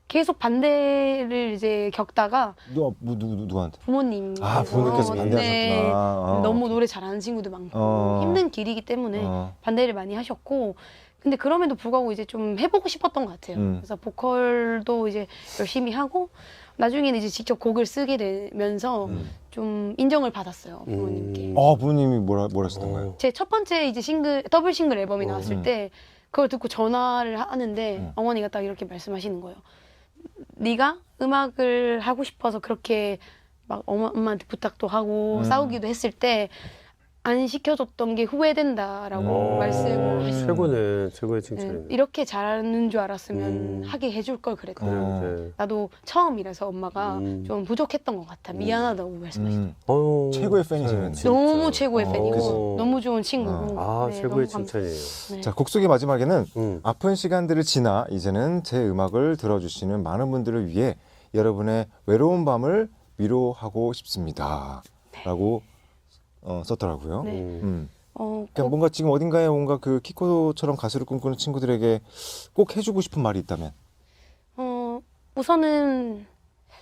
계속 반대를 이제 겪다가 누구한테? 부모님 부모님께서 반대하셨구나. 너무 노래 잘하는 친구도 많고 힘든 길이기 때문에 반대를 많이 하셨고 근데 그럼에도 불구하고 이제 좀 해보고 싶었던 것 같아요. 그래서 보컬도 이제 열심히 하고 나중에는 이제 직접 곡을 쓰게 되면서 좀 인정을 받았어요 부모님께. 부모님이 뭐라 하시던가요? 제 첫 번째 이제 더블 싱글 앨범이 나왔을 때 그걸 듣고 전화를 하는데 어머니가 딱 이렇게 말씀하시는 거예요. 네가 음악을 하고 싶어서 그렇게 막 엄마한테 부탁도 하고 싸우기도 했을 때 안 시켜줬던 게 후회된다라고 말씀을 하시고 최고네, 최고의 칭찬이네. 이렇게 잘하는 줄 알았으면 하게 해줄 걸 그랬다. 네. 나도 처음이라서 엄마가 좀 부족했던 것 같아. 미안하다고 말씀하시더라고요. 최고의 팬이시네요. 너무 최고의 팬이고 그치. 너무 좋은 친구고 네, 최고의 너무 칭찬이에요. 네. 자, 곡 속의 마지막에는 아픈 시간들을 지나 이제는 제 음악을 들어주시는 많은 분들을 위해 여러분의 외로운 밤을 위로하고 싶습니다. 라고 썼더라고요. 네. 그러니까 뭔가 지금 어딘가에 뭔가 그 키코처럼 가수를 꿈꾸는 친구들에게 꼭 해주고 싶은 말이 있다면? 우선은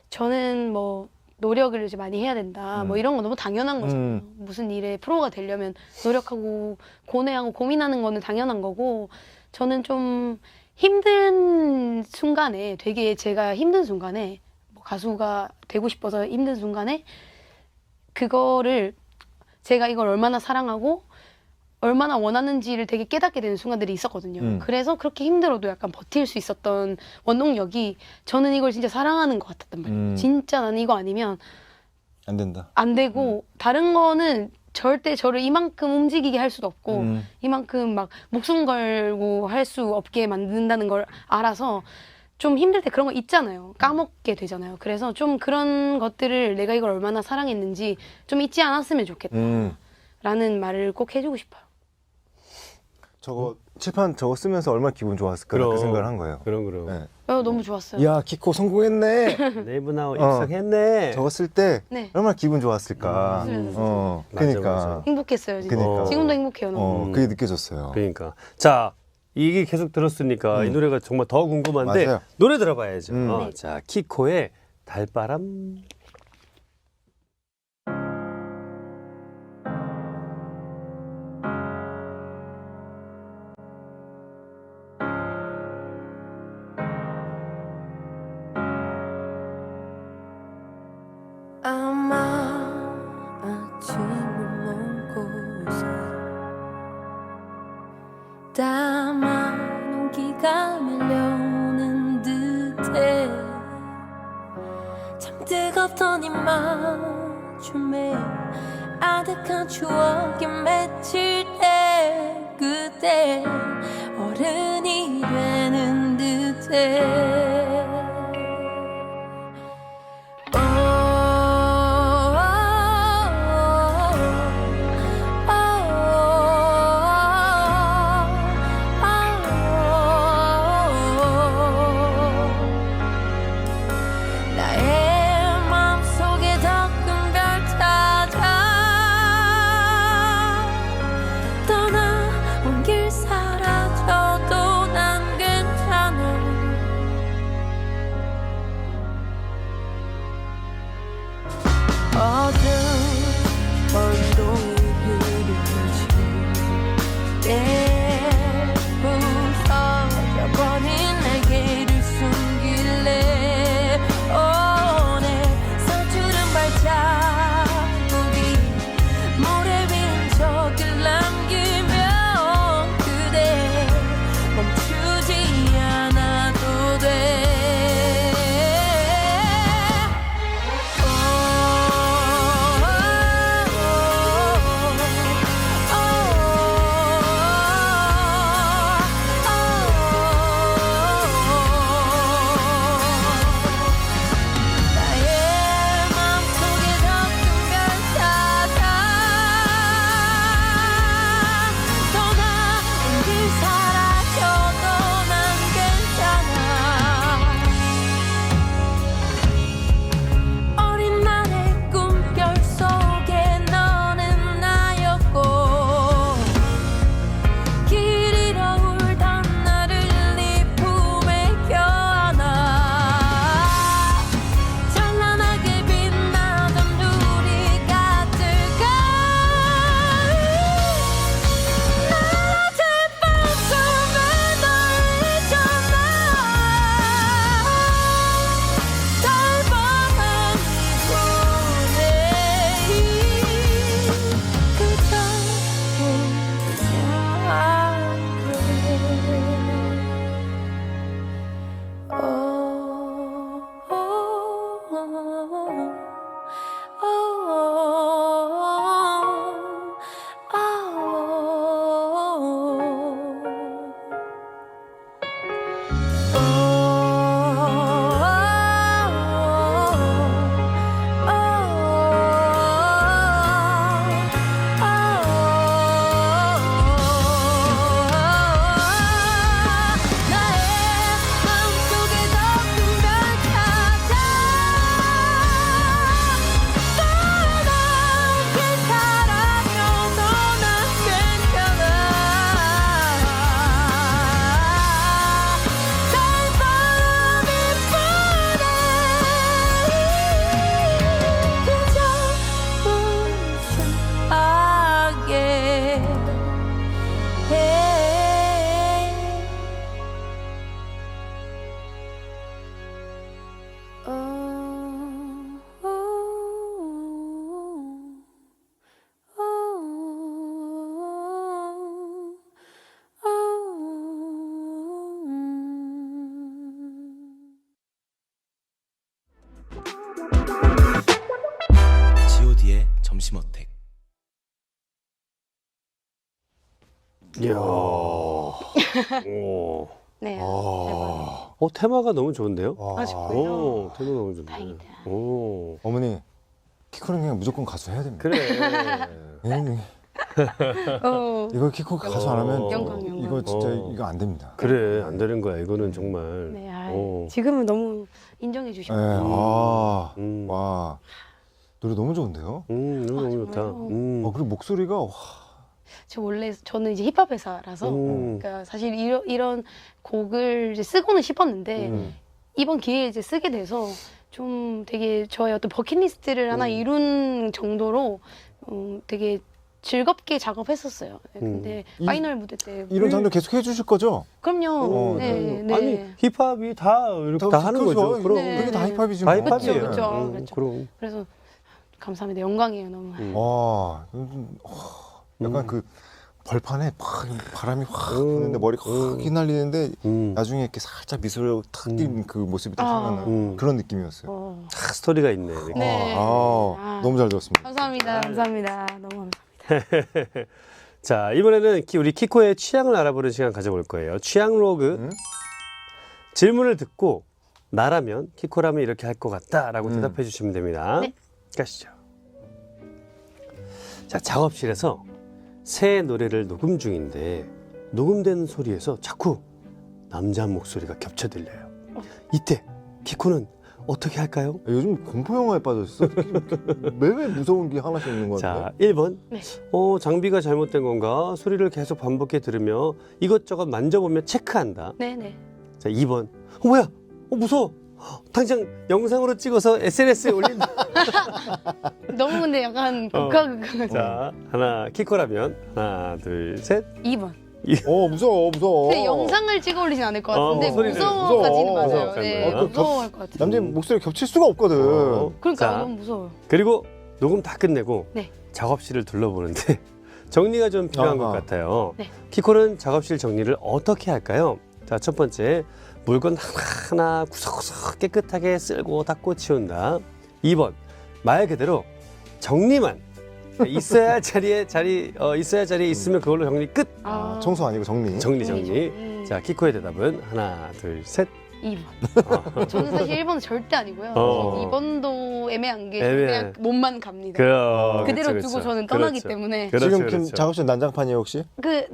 저는 뭐 노력을 이제 많이 해야 된다. 뭐 이런 거 너무 당연한 거잖아요. 무슨 일에 프로가 되려면 노력하고 고뇌하고 고민하는 거는 당연한 거고 저는 좀 힘든 순간에 되게 제가 힘든 순간에 뭐 가수가 되고 싶어서 힘든 순간에 그거를 제가 이걸 얼마나 사랑하고 얼마나 원하는지를 되게 깨닫게 되는 순간들이 있었거든요. 그래서 그렇게 힘들어도 약간 버틸 수 있었던 원동력이 저는 이걸 진짜 사랑하는 것 같았단 말이에요. 진짜 나는 이거 아니면 안 된다. 안 되고 다른 거는 절대 저를 이만큼 움직이게 할 수도 없고 이만큼 막 목숨 걸고 할 수 없게 만든다는 걸 알아서 좀 힘들 때 그런 거 있잖아요. 까먹게 되잖아요. 그래서 좀 그런 것들을 내가 이걸 얼마나 사랑했는지 좀 잊지 않았으면 좋겠다. 라는 말을 꼭 해주고 싶어요. 저거 칠판 저거 쓰면서 얼마나 기분 좋았을까 그 생각을 한 거예요. 그럼. 네. 너무 좋았어요. 야, 키코 성공했네. 네이버 나우 입성했네. 저거 쓸 때 네. 얼마나 기분 좋았을까. 맞아요. 그러니까. 맞아. 행복했어요. 진짜. 그러니까. 지금도 행복해요. 너무. 그게 느껴졌어요. 그러니까. 자, 이게 계속 들었으니까 이 노래가 정말 더 궁금한데 맞아요. 노래 들어봐야죠. 네. 자, 키코의 달바람. 아마 아침을 먼 곳에 다만 온기가 밀려오는 듯해 참 뜨겁던 이 마음에 아득한 추억이 맺힐 때 그때 어른이 되는 듯해 나의 마음속에 더 큰 별 찾아 떠나 온 길 사라져도 난 괜찮아 이야. 오. 네. 앨범. 테마가 너무 좋은데요? 아, 정말요? 오, 테마 너무 좋네. 다행이다. 오. 어머니 키코는 그냥 무조건 가수 해야 됩니다. 그래. 이거 키코 가수 안 하면 영광. 이거 진짜 이거 안 됩니다. 그래, 안 되는 거야. 이거는 정말. 네, 오. 지금은 너무 인정해 네, 주시고. 와 노래 너무 좋은데요. 너무 좋다. 정말요? 그리고 목소리가 와, 저는 이제 힙합 회사라서 그러니까 사실 이런 곡을 이제 쓰고는 싶었는데 이번 기회에 이제 쓰게 돼서 좀 되게 저의 어떤 버킷리스트를 하나 이룬 정도로 되게 즐겁게 작업했었어요. 근데 파이널 무대 때 이런 장르 계속 해주실 거죠? 그럼요. 네, 네. 아니, 힙합이 다 이렇게 다 하는 거죠. 그럼. 네. 그게 다 힙합이지 다 뭐. 힙합이에요. 그쵸, 그쵸. 그럼. 그래서 감사합니다. 영광이에요, 너무. 와, 약간 그 벌판에 막 바람이 확 부는데 머리가 확 휘날리는데 나중에 이렇게 살짝 미소를 탁 띈 그 모습이 딱 생각나는 그런 느낌이었어요. 다 스토리가 있네. 이렇게. 네. 너무 잘 들었습니다. 감사합니다. 감사합니다. 너무 감사합니다. 자, 이번에는 우리 키코의 취향을 알아보는 시간 가져볼 거예요. 취향 로그. 질문을 듣고 나라면, 키코라면 이렇게 할 것 같다라고 대답해 주시면 됩니다. 네. 가시죠. 자, 작업실에서 새 노래를 녹음 중인데 녹음된 소리에서 자꾸 남자 목소리가 겹쳐 들려요. 이때 키코는 어떻게 할까요? 요즘 공포 영화에 빠졌어. 매매 무서운 게 하나씩 있는 것 같아요. 자, 1번. 네. 장비가 잘못된 건가? 소리를 계속 반복해 들으며 이것저것 만져보며 체크한다. 네네. 자, 2번. 뭐야? 무서워. 당장 영상으로 찍어서 SNS에 올린다. 너무 근데 약간 극한. 자, 키코라면 하나, 둘, 셋. 2번. 무서워. 근데 영상을 찍어 올리진 않을 것 같은데 소리를. 무서워까지는 무서워. 맞아요. 네, 무서워. 무서워할 것 같아요. 남자 목소리 겹칠 수가 없거든. 그러니까 자, 너무 무서워요. 그리고 녹음 다 끝내고 네. 작업실을 둘러보는데 정리가 좀 필요한 것 같아요. 네. 키코는 작업실 정리를 어떻게 할까요? 자, 첫 번째, 물건 하나하나 구석구석 깨끗하게 쓸고 닦고 치운다. 2번, 말 그대로 정리만. 있어야 할 자리에 있으면 그걸로 정리 끝. 청소 아니고 정리. 정리. 정리. 자, 키코의 대답은 하나, 둘, 셋. 2번. 저는 사실 1번은 절대 아니고요. 2번도 애매한 게 애매해. 그냥 몸만 갑니다. 그대로 그렇죠, 두고 그렇죠. 저는 떠나기 그렇죠. 때문에 지금 작업실 난장판이에요 혹시? 그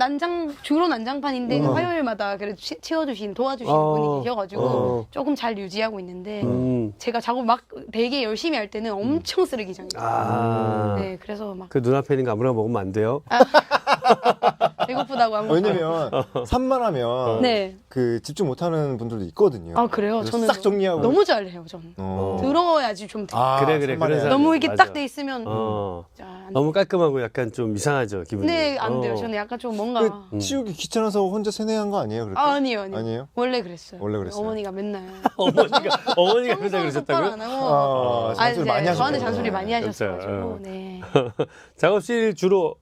주로 난장판인데 화요일마다 그래도 도와주시는 분이 계셔가지고 조금 잘 유지하고 있는데 제가 작업 막 되게 열심히 할 때는 엄청 쓰레기장이에요. 네, 그래서 막 그 눈앞에 있는 거 아무나 먹으면 안 돼요. 배고프다고 한 번. 왜냐면 산만하면 네. 그 집중 못하는 분들도 있거든요. 아 그래요? 그래서 저는 싹 정리하고. 너무 잘해요. 저는 들어야지 좀 돼. 그래. 산만해야 그래서 돼. 너무 이렇게 맞아. 딱 돼 있으면 어. 안 너무 깔끔하고 약간 좀 이상하죠, 기분이. 네, 안 돼요. 저는 약간 좀 뭔가 그 치우기 귀찮아서 혼자 세뇌한 거 아니에요? 그렇게? 아니에요. 아니에요? 원래 그랬어요. 원래 그랬어요? 어머니가 맨날 어머니가 맨날 청소는 똑바로 그러셨다고요? 안 하고 잔소리 이제 많이 하셨구나. 저한테 잔소리 많이 그렇죠. 하셨어가지고 네. 작업실 주로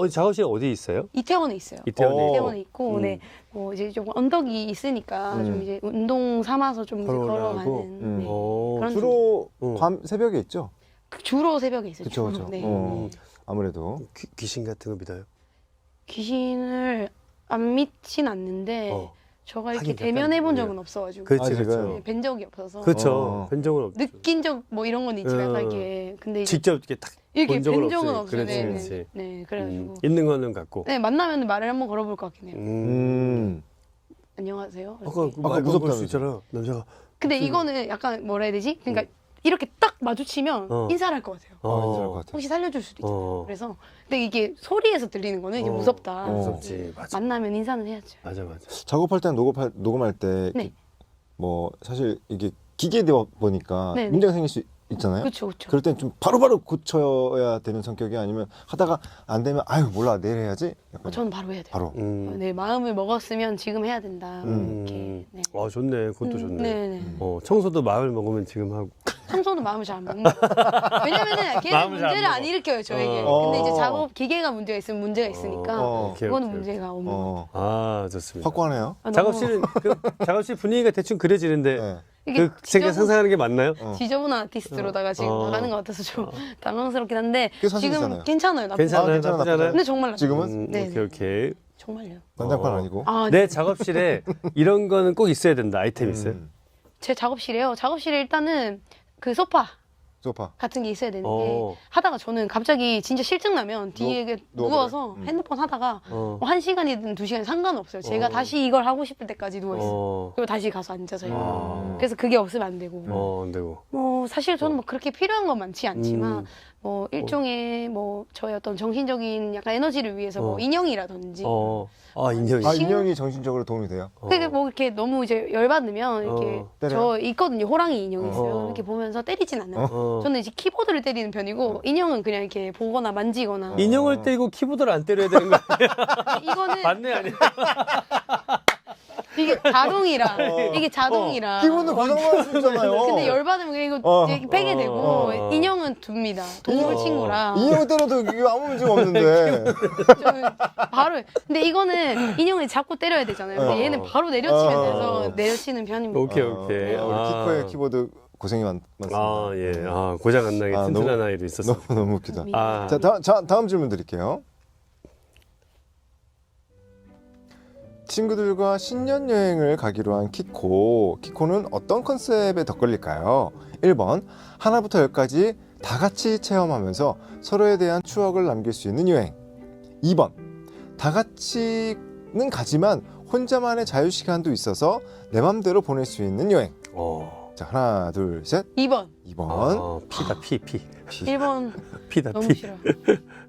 작업실 어디 있어요? 이태원에 있어요. 이태원에. 이태원에 있고, 네, 뭐 이제 좀 언덕이 있으니까 좀 이제 운동 삼아서 좀 이제 걸어가고. 걸어가는 네. 어. 그런 주로 밤 새벽에 있죠? 주로 새벽에 있어요. 그쵸. 네. 아무래도. 귀신 같은 거 믿어요? 귀신을 안 믿진 않는데 저가 이렇게 하긴 대면해 본 약간, 적은 없어가지고 그렇지, 아, 그렇죠. 제가요? 네, 뵌 적이 없어서 그렇죠. 뵌 적은 없죠. 느낀 적 뭐 이런 건 있지만 약간 이게 근데 이제 직접 이렇게 딱 이렇게 본 적은 뵌 적은 없어요. 없어요. 네, 그렇지, 네, 그렇지. 네, 그래가지고 있는 거는 같고. 네 만나면 말을 한번 걸어볼 것 같긴 해요. 안녕하세요. 아까 이렇게. 말 무섭다면서. 걸을 수 있잖아, 남자가. 근데 이거는 약간 뭐라 해야 되지? 그러니까 이렇게 딱 마주치면 인사를 할 것 같아요. 인사할 것 같아요. 혹시 살려줄 수도 있잖아요. 그래서 근데 이게 소리에서 들리는 거는 이제 무섭다. 무섭지, 맞아. 만나면 인사는 해야죠. 맞아. 작업할 때는 녹음할 때 네. 뭐 사실 이게 기계되어 보니까 네, 네. 문제가 생길 수 있잖아요. 그렇죠, 그렇죠. 그럴 땐 좀 바로바로 고쳐야 되는 성격이 아니면 하다가 안 되면 아유 몰라 내일 해야지. 약간 저는 바로 해야 돼요. 바로. 네 마음을 먹었으면 지금 해야 된다. 이렇게. 네. 좋네. 그것도 좋네. 네. 청소도 마음을 먹으면 지금 하고. 청소는 마음을 잘 안 먹는. 왜냐면은 걔는 마음을 잘 문제를 안 안 먹어. 일으켜요 저에게. 어. 근데 이제 작업 기계가 문제가 있으면 문제가 있으니까 오케이, 그거는 오케이, 문제가 없는 거. 좋습니다. 확고하네요. 작업실은 작업실 분위기가 대충 그려지는데 네. 이게 제가 상상하는 게 맞나요? 지저분한 아티스트로다가 지금 나가는 것 같아서 좀 당황스럽긴 한데 그게 지금 사실이잖아요. 괜찮아요. 나쁘지 괜찮아요, 괜찮아, 나쁘지 않아요? 근데 정말 나쁘지 지금은? 네. 오케이. 정말요. 난장판 아니고. 아, 내 작업실에 이런 거는 꼭 있어야 된다. 아이템 있어요? 제 작업실에요. 작업실에 일단은 그 소파 소파. 같은 게 있어야 되는 게 어. 하다가 저는 갑자기 진짜 실증 나면 뒤에 누워서 핸드폰 하다가 뭐 1시간이든 2시간 상관없어요. 제가 다시 이걸 하고 싶을 때까지 누워있어요. 그리고 다시 가서 앉아서 해요. 그래서 그게 없으면 안 되고. 안 되고. 뭐 사실 저는 뭐 그렇게 필요한 건 많지 않지만 뭐 일종의 뭐 저의 어떤 정신적인 약간 에너지를 위해서 뭐 인형이라든지 인형이. 아, 인형이 정신적으로 도움이 돼요? 그게 뭐 이렇게 너무 이제 열받으면 이렇게 때려요? 저 있거든요. 호랑이 인형이 있어요. 이렇게 보면서 때리진 않아요. 저는 이제 키보드를 때리는 편이고 인형은 그냥 이렇게 보거나 만지거나. 인형을 때리고 키보드를 안 때려야 되는 거 아니야? 이거는 맞네 아니야? 이게 자동이라 이게 자동이라. 기분은 고장날 수 있잖아요. 근데 열받으면 그냥 이거 이제 빼게 되고 인형은 둡니다. 동물 친구라. 인형 때려도 이거 아무 문제가 없는데. 저는 바로 근데 이거는 인형을 잡고 때려야 되잖아요. 근데 얘는 바로 내려치면 돼서 내려치는 편입니다. 오케이. 우리 키코의 키보드 고생이 많습니다. 예. 고장 안 나게 튼튼한 아이도 있었어. 너무 웃기다. 아. 자, 다음 질문 드릴게요. 친구들과 신년 여행을 가기로 한 키코. 키코는 어떤 컨셉에 덧걸릴까요? 1번, 하나부터 10까지 다 같이 체험하면서 서로에 대한 추억을 남길 수 있는 여행. 2번, 다 같이는 가지만 혼자만의 자유시간도 있어서 내 맘대로 보낼 수 있는 여행. 자, 하나, 둘, 셋. 2번. 2번. 피다 피. 1번 피다 너무 피. 싫어.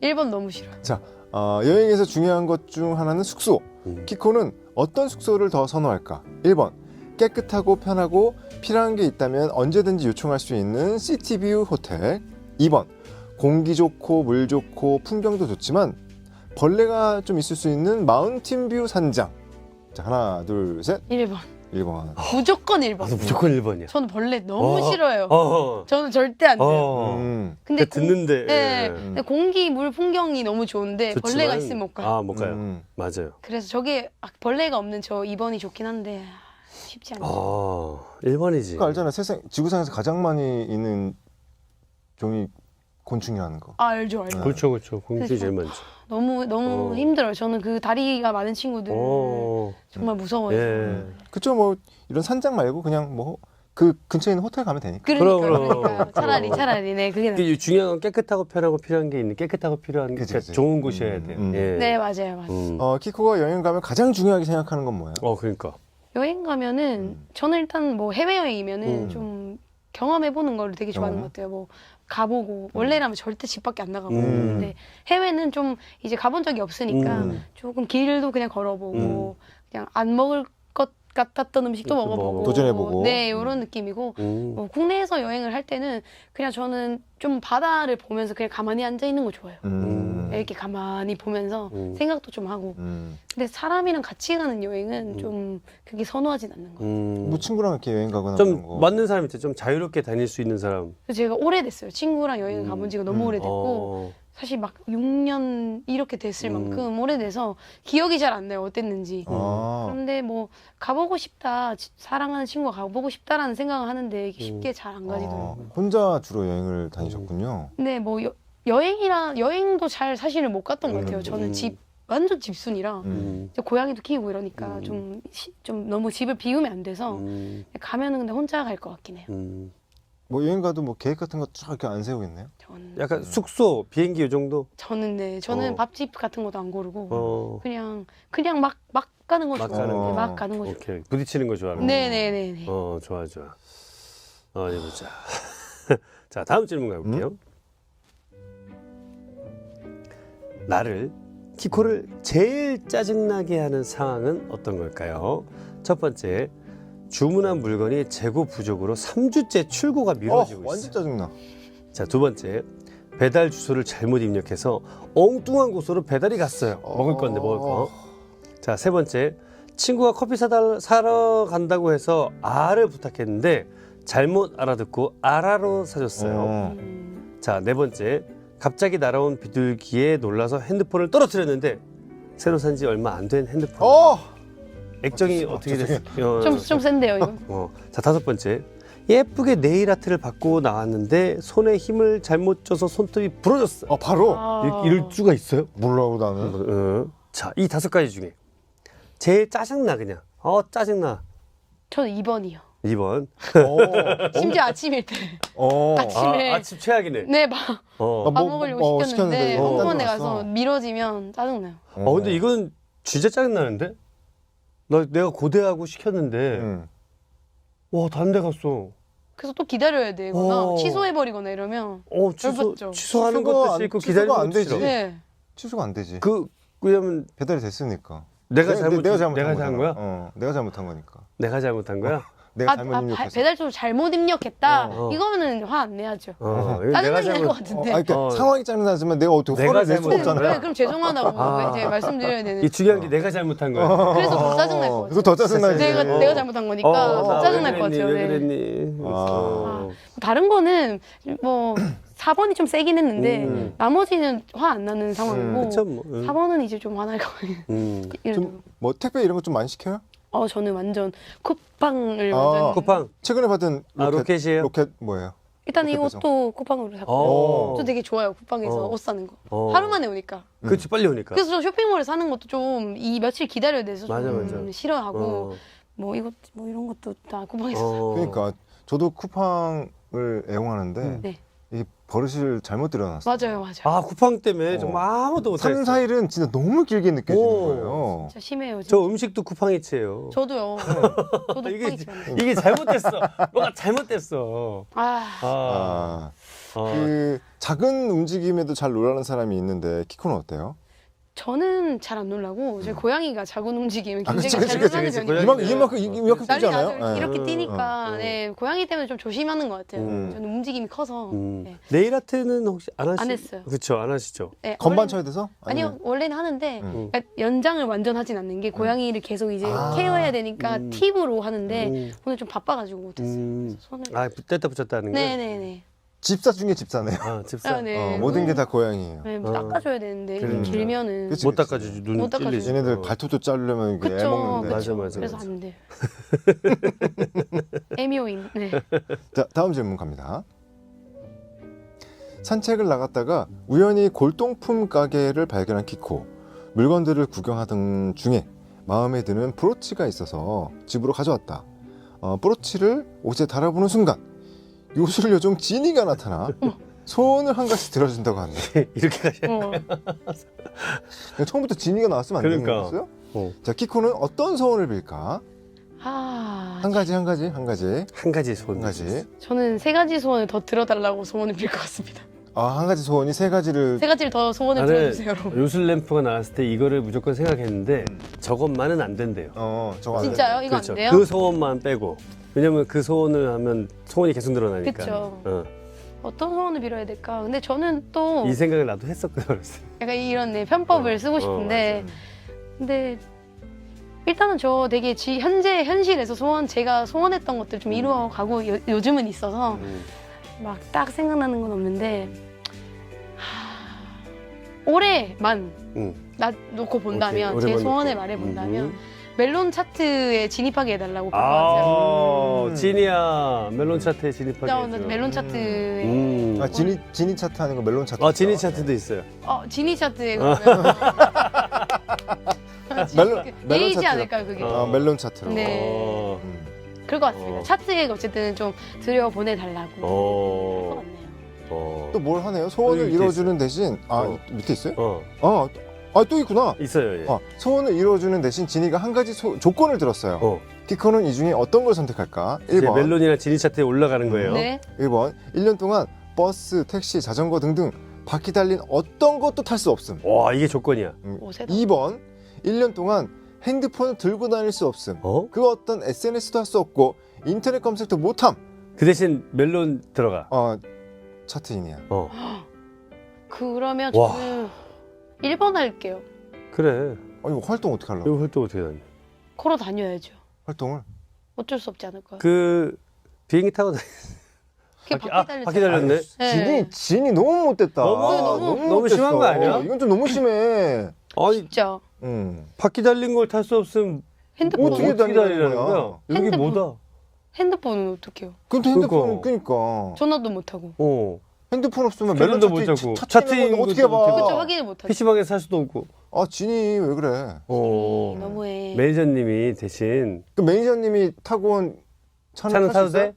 1번 너무 싫어. 자, 여행에서 중요한 것 중 하나는 숙소. 키코는 어떤 숙소를 더 선호할까? 1번, 깨끗하고 편하고 필요한 게 있다면 언제든지 요청할 수 있는 시티뷰 호텔. 2번, 공기 좋고 물 좋고 풍경도 좋지만 벌레가 좀 있을 수 있는 마운틴뷰 산장. 자, 하나, 둘, 셋. 1번. 1번. 무조건 1번. 나도 무조건 1번이야. 저는 벌레 너무 싫어요. 어. 저는 절대 안 돼요. 근데 듣는데. 네, 근데 공기, 물, 풍경이 너무 좋은데 좋지만, 벌레가 있으면 못 가요. 못 가요. 맞아요. 그래서 저게 벌레가 없는 저 2번이 좋긴 한데 쉽지 않죠. 1번이지. 그거 알잖아. 지구상에서 가장 많이 있는 종이 곤충이라는 거. 알죠. 그렇죠. 공기 제일 많죠. 너무 힘들어요. 저는 그 다리가 많은 친구들 정말 무서워요. 예. 그쵸, 뭐 이런 산장 말고 그냥 뭐 그 근처에 있는 호텔 가면 되니까. 그러니까 차라리 네 그게 이게 중요한 건 깨끗하고 편하고 필요한 게 있는 깨끗하고 필요한 게 그치, 그치. 좋은 곳이어야 돼요. 예. 네 맞아요. 키코가 여행 가면 가장 중요하게 생각하는 건 뭐예요? 그러니까. 여행 가면은 저는 일단 뭐 해외 여행이면은 좀 경험해 보는 걸 되게 좋아하는 것 같아요. 뭐 가보고 원래라면 절대 집 밖에 안 나가고 근데 해외는 좀 이제 가본 적이 없으니까 조금 길도 그냥 걸어보고 그냥 안 먹을 것 같았던 음식도 먹어보고 도전해보고. 네 이런 느낌이고 뭐 국내에서 여행을 할 때는 그냥 저는 좀 바다를 보면서 그냥 가만히 앉아 있는 거 좋아해요. 이렇게 가만히 보면서 생각도 좀 하고 근데 사람이랑 같이 가는 여행은 좀 그게 선호하진 않는 거 같아요. 뭐 친구랑 이렇게 여행 가거나 그런 좀 거. 맞는 사람 있죠. 좀 자유롭게 다닐 수 있는 사람. 그래서 제가 오래됐어요. 친구랑 여행 가본 지가 너무 오래됐고 사실 막 6년 이렇게 됐을 만큼 오래돼서 기억이 잘 안 나요. 어땠는지. 그런데 뭐 가보고 싶다. 사랑하는 친구가 가보고 싶다라는 생각을 하는데 이게 쉽게 잘 안 가지더라고요. 혼자 주로 여행을 다니셨군요. 근데 뭐 여행도 잘 사실은 못 갔던 것 같아요. 저는 완전 집순이라 이제 고양이도 키우고 이러니까 좀 너무 집을 비우면 안 돼서 가면은 근데 혼자 갈 것 같긴 해요. 뭐 여행 가도 뭐 계획 같은 거 쫙 이렇게 안 세우고 있나요? 약간 숙소, 비행기 이 정도? 저는 밥집 같은 것도 안 고르고 그냥 막 가는 거 좋아해요. 막 가는 거 좋아해요. 오케이. 부딪히는 거 좋아하는 거. 네네네. 좋아. 어디 보자. 자, 다음 질문 가볼게요. 나를 키코를 제일 짜증나게 하는 상황은 어떤 걸까요? 첫 번째, 주문한 물건이 재고 부족으로 3주째 출고가 미뤄지고 완전 있어요. 짜증나. 자, 두 번째, 배달 주소를 잘못 입력해서 엉뚱한 곳으로 배달이 갔어요. 먹을 거. 자, 세 번째, 친구가 커피 사러 간다고 해서 아를 부탁했는데 잘못 알아듣고 아라로 사줬어요. 자, 네 번째, 갑자기 날아온 비둘기에 놀라서 핸드폰을 떨어뜨렸는데 새로 산 지 얼마 안 된 핸드폰. 액정이 어떻게 됐어요? 좀 센데요 이거. 자, 다섯 번째, 예쁘게 네일 아트를 받고 나왔는데 손에 힘을 잘못 줘서 손톱이 부러졌어. 바로? 이럴 수가 있어요? 몰라요 나는. 자, 이 5가지 중에 제일 짜증나 그냥. 짜증나. 저는 2번이요. 2번. 심지어 아침일 때. 아침에. 아침 최악이네. 네, 막 어. 밥 먹으려고 시켰는데 시켰는데 한번에 딴 데 가서 갔어. 미뤄지면 짜증나요. 근데 이건 진짜 짜증나는데? 내가 고대하고 시켰는데 와, 다른 데 갔어. 그래서 또 기다려야 되거나 어. 취소해버리거나 이러면 취소하는 열받죠. 취소가 것도 안- 싫고 취소가 기다리는 안 것도 되지. 싫어. 네. 취소가 안 되지. 왜냐면 배달이 됐으니까. 내가 내가 잘못한 잘못한 거야? 내가 잘못한 거니까. 내가 잘못한 거야? 내가 잘못 입력했어. 배달처 잘못 입력했다. 어. 이거면은 화 안 내야죠. 이거 짜증나게 날 것 같은데. 그러니까 상황이 짜증나지만 내가 어떻게 내가 화를 낼 수가 잘못한 없잖아요. 거야? 네, 그럼 죄송하다고 이제 말씀드려야 되는. 이 중요한 게 내가 잘못한 거야. 그래서 더 짜증날 것 같아요. 그래서 더 짜증나지. 내가 잘못한 거니까 더 짜증날 것 같아요. 왜 네. 그랬니? 다른 거는 뭐 4번이 좀 세긴 했는데 나머지는 화 안 나는 상황이고 그쵸, 뭐. 4번은 이제 좀 화날 것 같아요. 좀 뭐 택배 이런 거 좀 많이 시켜요? 저는 완전 쿠팡을 아. 완전 쿠팡. 최근에 받은 로켓이에요? 로켓 뭐예요? 일단 이 로켓 옷도 쿠팡으로 샀고 어. 저 되게 좋아요 쿠팡에서 어. 옷 사는 거 어. 하루 만에 오니까 그렇지, 빨리 오니까. 그래서 저 쇼핑몰에 사는 것도 좀 이 며칠 기다려야 돼서 좀 맞아. 싫어하고 뭐 이것 뭐 이런 것도 다 쿠팡에서 그러니까 저도 쿠팡을 애용하는데 네. 이게 버릇을 잘못 들여놨어요. 맞아요. 쿠팡 때문에 정말 아무도 못하겠어. 3, 4일은 진짜 너무 길게 느껴지는 오. 거예요. 진짜 심해요. 진짜. 저 음식도 쿠팡이체요. 저도요. 저도 이게 쿠팡이 좋아해요. 이게 잘못됐어. 뭐가 잘못됐어. 아, 그 작은 움직임에도 잘 놀라는 사람이 있는데 키코는 어때요? 저는 잘 안 놀라고 제 고양이가 작은 움직이면 아, 굉장히 그치, 잘 그치, 놀라는 그치. 편이에요. 이만큼 난리 뛰지 나죠. 않아요? 이렇게 네. 뛰니까 네, 고양이 때문에 좀 조심하는 것 같아요. 음. 저는 움직임이 커서. 네. 네일 아트는 혹시 안 하시? 안 했어요. 그렇죠, 안 하시죠. 네, 건반 원래는- 쳐야 돼서? 아니요, 원래는 하는데 음. 그러니까 연장을 완전 하진 않는 게 고양이를 계속 이제 케어해야 되니까 팁으로 하는데 오늘 좀 바빠가지고 못했어요. 그래서 손을. 뗐다 붙였다 하는 거. 네네네. 집사 중에 집사네요. 집사. 네. 모든 게 다 고양이에요. 네, 뭐 닦아줘야 되는데 이게 그러니까. 길면은 그치, 못 그치. 닦아주지, 눈 못 닦아주지. 찔리지. 얘네들 발톱도 자르려면 이게 그쵸, 애먹는데. 그쵸. 맞아. 그래서 안 돼요. 애묘인. 네. 자, 다음 질문 갑니다. 산책을 나갔다가 우연히 골동품 가게를 발견한 키코. 물건들을 구경하던 중에 마음에 드는 브로치가 있어서 집으로 가져왔다. 브로치를 옷에 달아보는 순간 요술 요정 지니가 나타나 소원을 한 가지 들어준다고 하네. 이렇게 가시. 처음부터 지니가 나왔으면 안 되는 그러니까. 거였어요? 어. 자, 키코는 어떤 소원을 빌까? 아, 한 가지. 한 가지 소원. 한 가지. 저는 3가지 소원을 더 들어달라고 소원을 빌 것 같습니다. 한 가지 소원이 3가지를 3가지를 더 소원을 나는 들어주세요, 여러분. 요술 램프가 나왔을 때 이거를 무조건 생각했는데 저것만은 안 된대요. 저거 안 진짜요? 돼. 이거 그렇죠. 안 돼요? 그 소원만 빼고. 왜냐면 그 소원을 하면 소원이 계속 늘어나니까. 그쵸. 어. 어떤 소원을 빌어야 될까? 근데 저는 또 이 생각을 나도 했었거든. 약간 이런 네, 편법을 쓰고 싶은데 근데 일단은 저 되게 현실에서 제가 소원했던 것들 좀 이루어가고 요즘은 있어서 막 딱 생각나는 건 없는데 올해만 놓고 본다면 오케이, 제 올해만 소원을 놓고. 말해본다면 멜론 차트에 진입하게 해달라고 빌 것 같아요. 지니야 멜론 차트에 진입하게 나 해줘. 멜론 차트에 지니 차트 하는 거 멜론 차트. 지니 차트도 있어요. 지니 차트에 그러면 멜론 A지 차트로. 않을까요 그게? 멜론 차트로. 네. 음. 그럴 것 같습니다. 차트에 어쨌든 좀 들여보내달라고 그럴 것 같네요. 또 뭘 하네요? 소원을 밑에 이루어주는 대신 밑에 있어요? 또 있구나. 있어요. 예. 소원을 이루어주는 대신 지니가 한 가지 조건을 들었어요. 키코는 이 중에 어떤 걸 선택할까? 이제 1번. 멜론이나 지니 차트에 올라가는 거예요. 네. 1번. 1년 동안 버스, 택시, 자전거 등등 바퀴 달린 어떤 것도 탈 수 없음. 와, 이게 조건이야. 세다. 2번. 1년 동안 핸드폰을 들고 다닐 수 없음. 어? 그 어떤 SNS도 할 수 없고 인터넷 검색도 못함. 그 대신 멜론 들어가. 차트인이야. 그러면 와. 저는 1번 할게요. 그래. 이거 활동 어떻게 하려고? 이거 활동 어떻게 다니? 걸어 다녀야죠. 활동을? 어쩔 수 없지 않을까요? 그 비행기 타고 다니. 그게 바퀴 달렸네. 네. 진이 너무 못됐다. 너무 심한 거 아니야? 이건 좀 너무 심해. 아니, 진짜 바퀴 달린 걸 탈 수 없으면 핸드폰 어떻게 다니라는 거야? 거야? 이게 핸드폰. 뭐다? 핸드폰은 어떡해요? 그럼 핸드폰 그러니까. 전화도 못 하고. 핸드폰 없으면 멜론도 멜론 못 차트 찾고, 차트인 거 어떻게 봐? 그쵸, 확인을 못하죠. PC방에서 살 수도 없고. 아 진이 왜 그래? 너무해. 매니저님이 대신 그 매니저님이 타고 온 차는 탈 타도 수 있어요? 돼?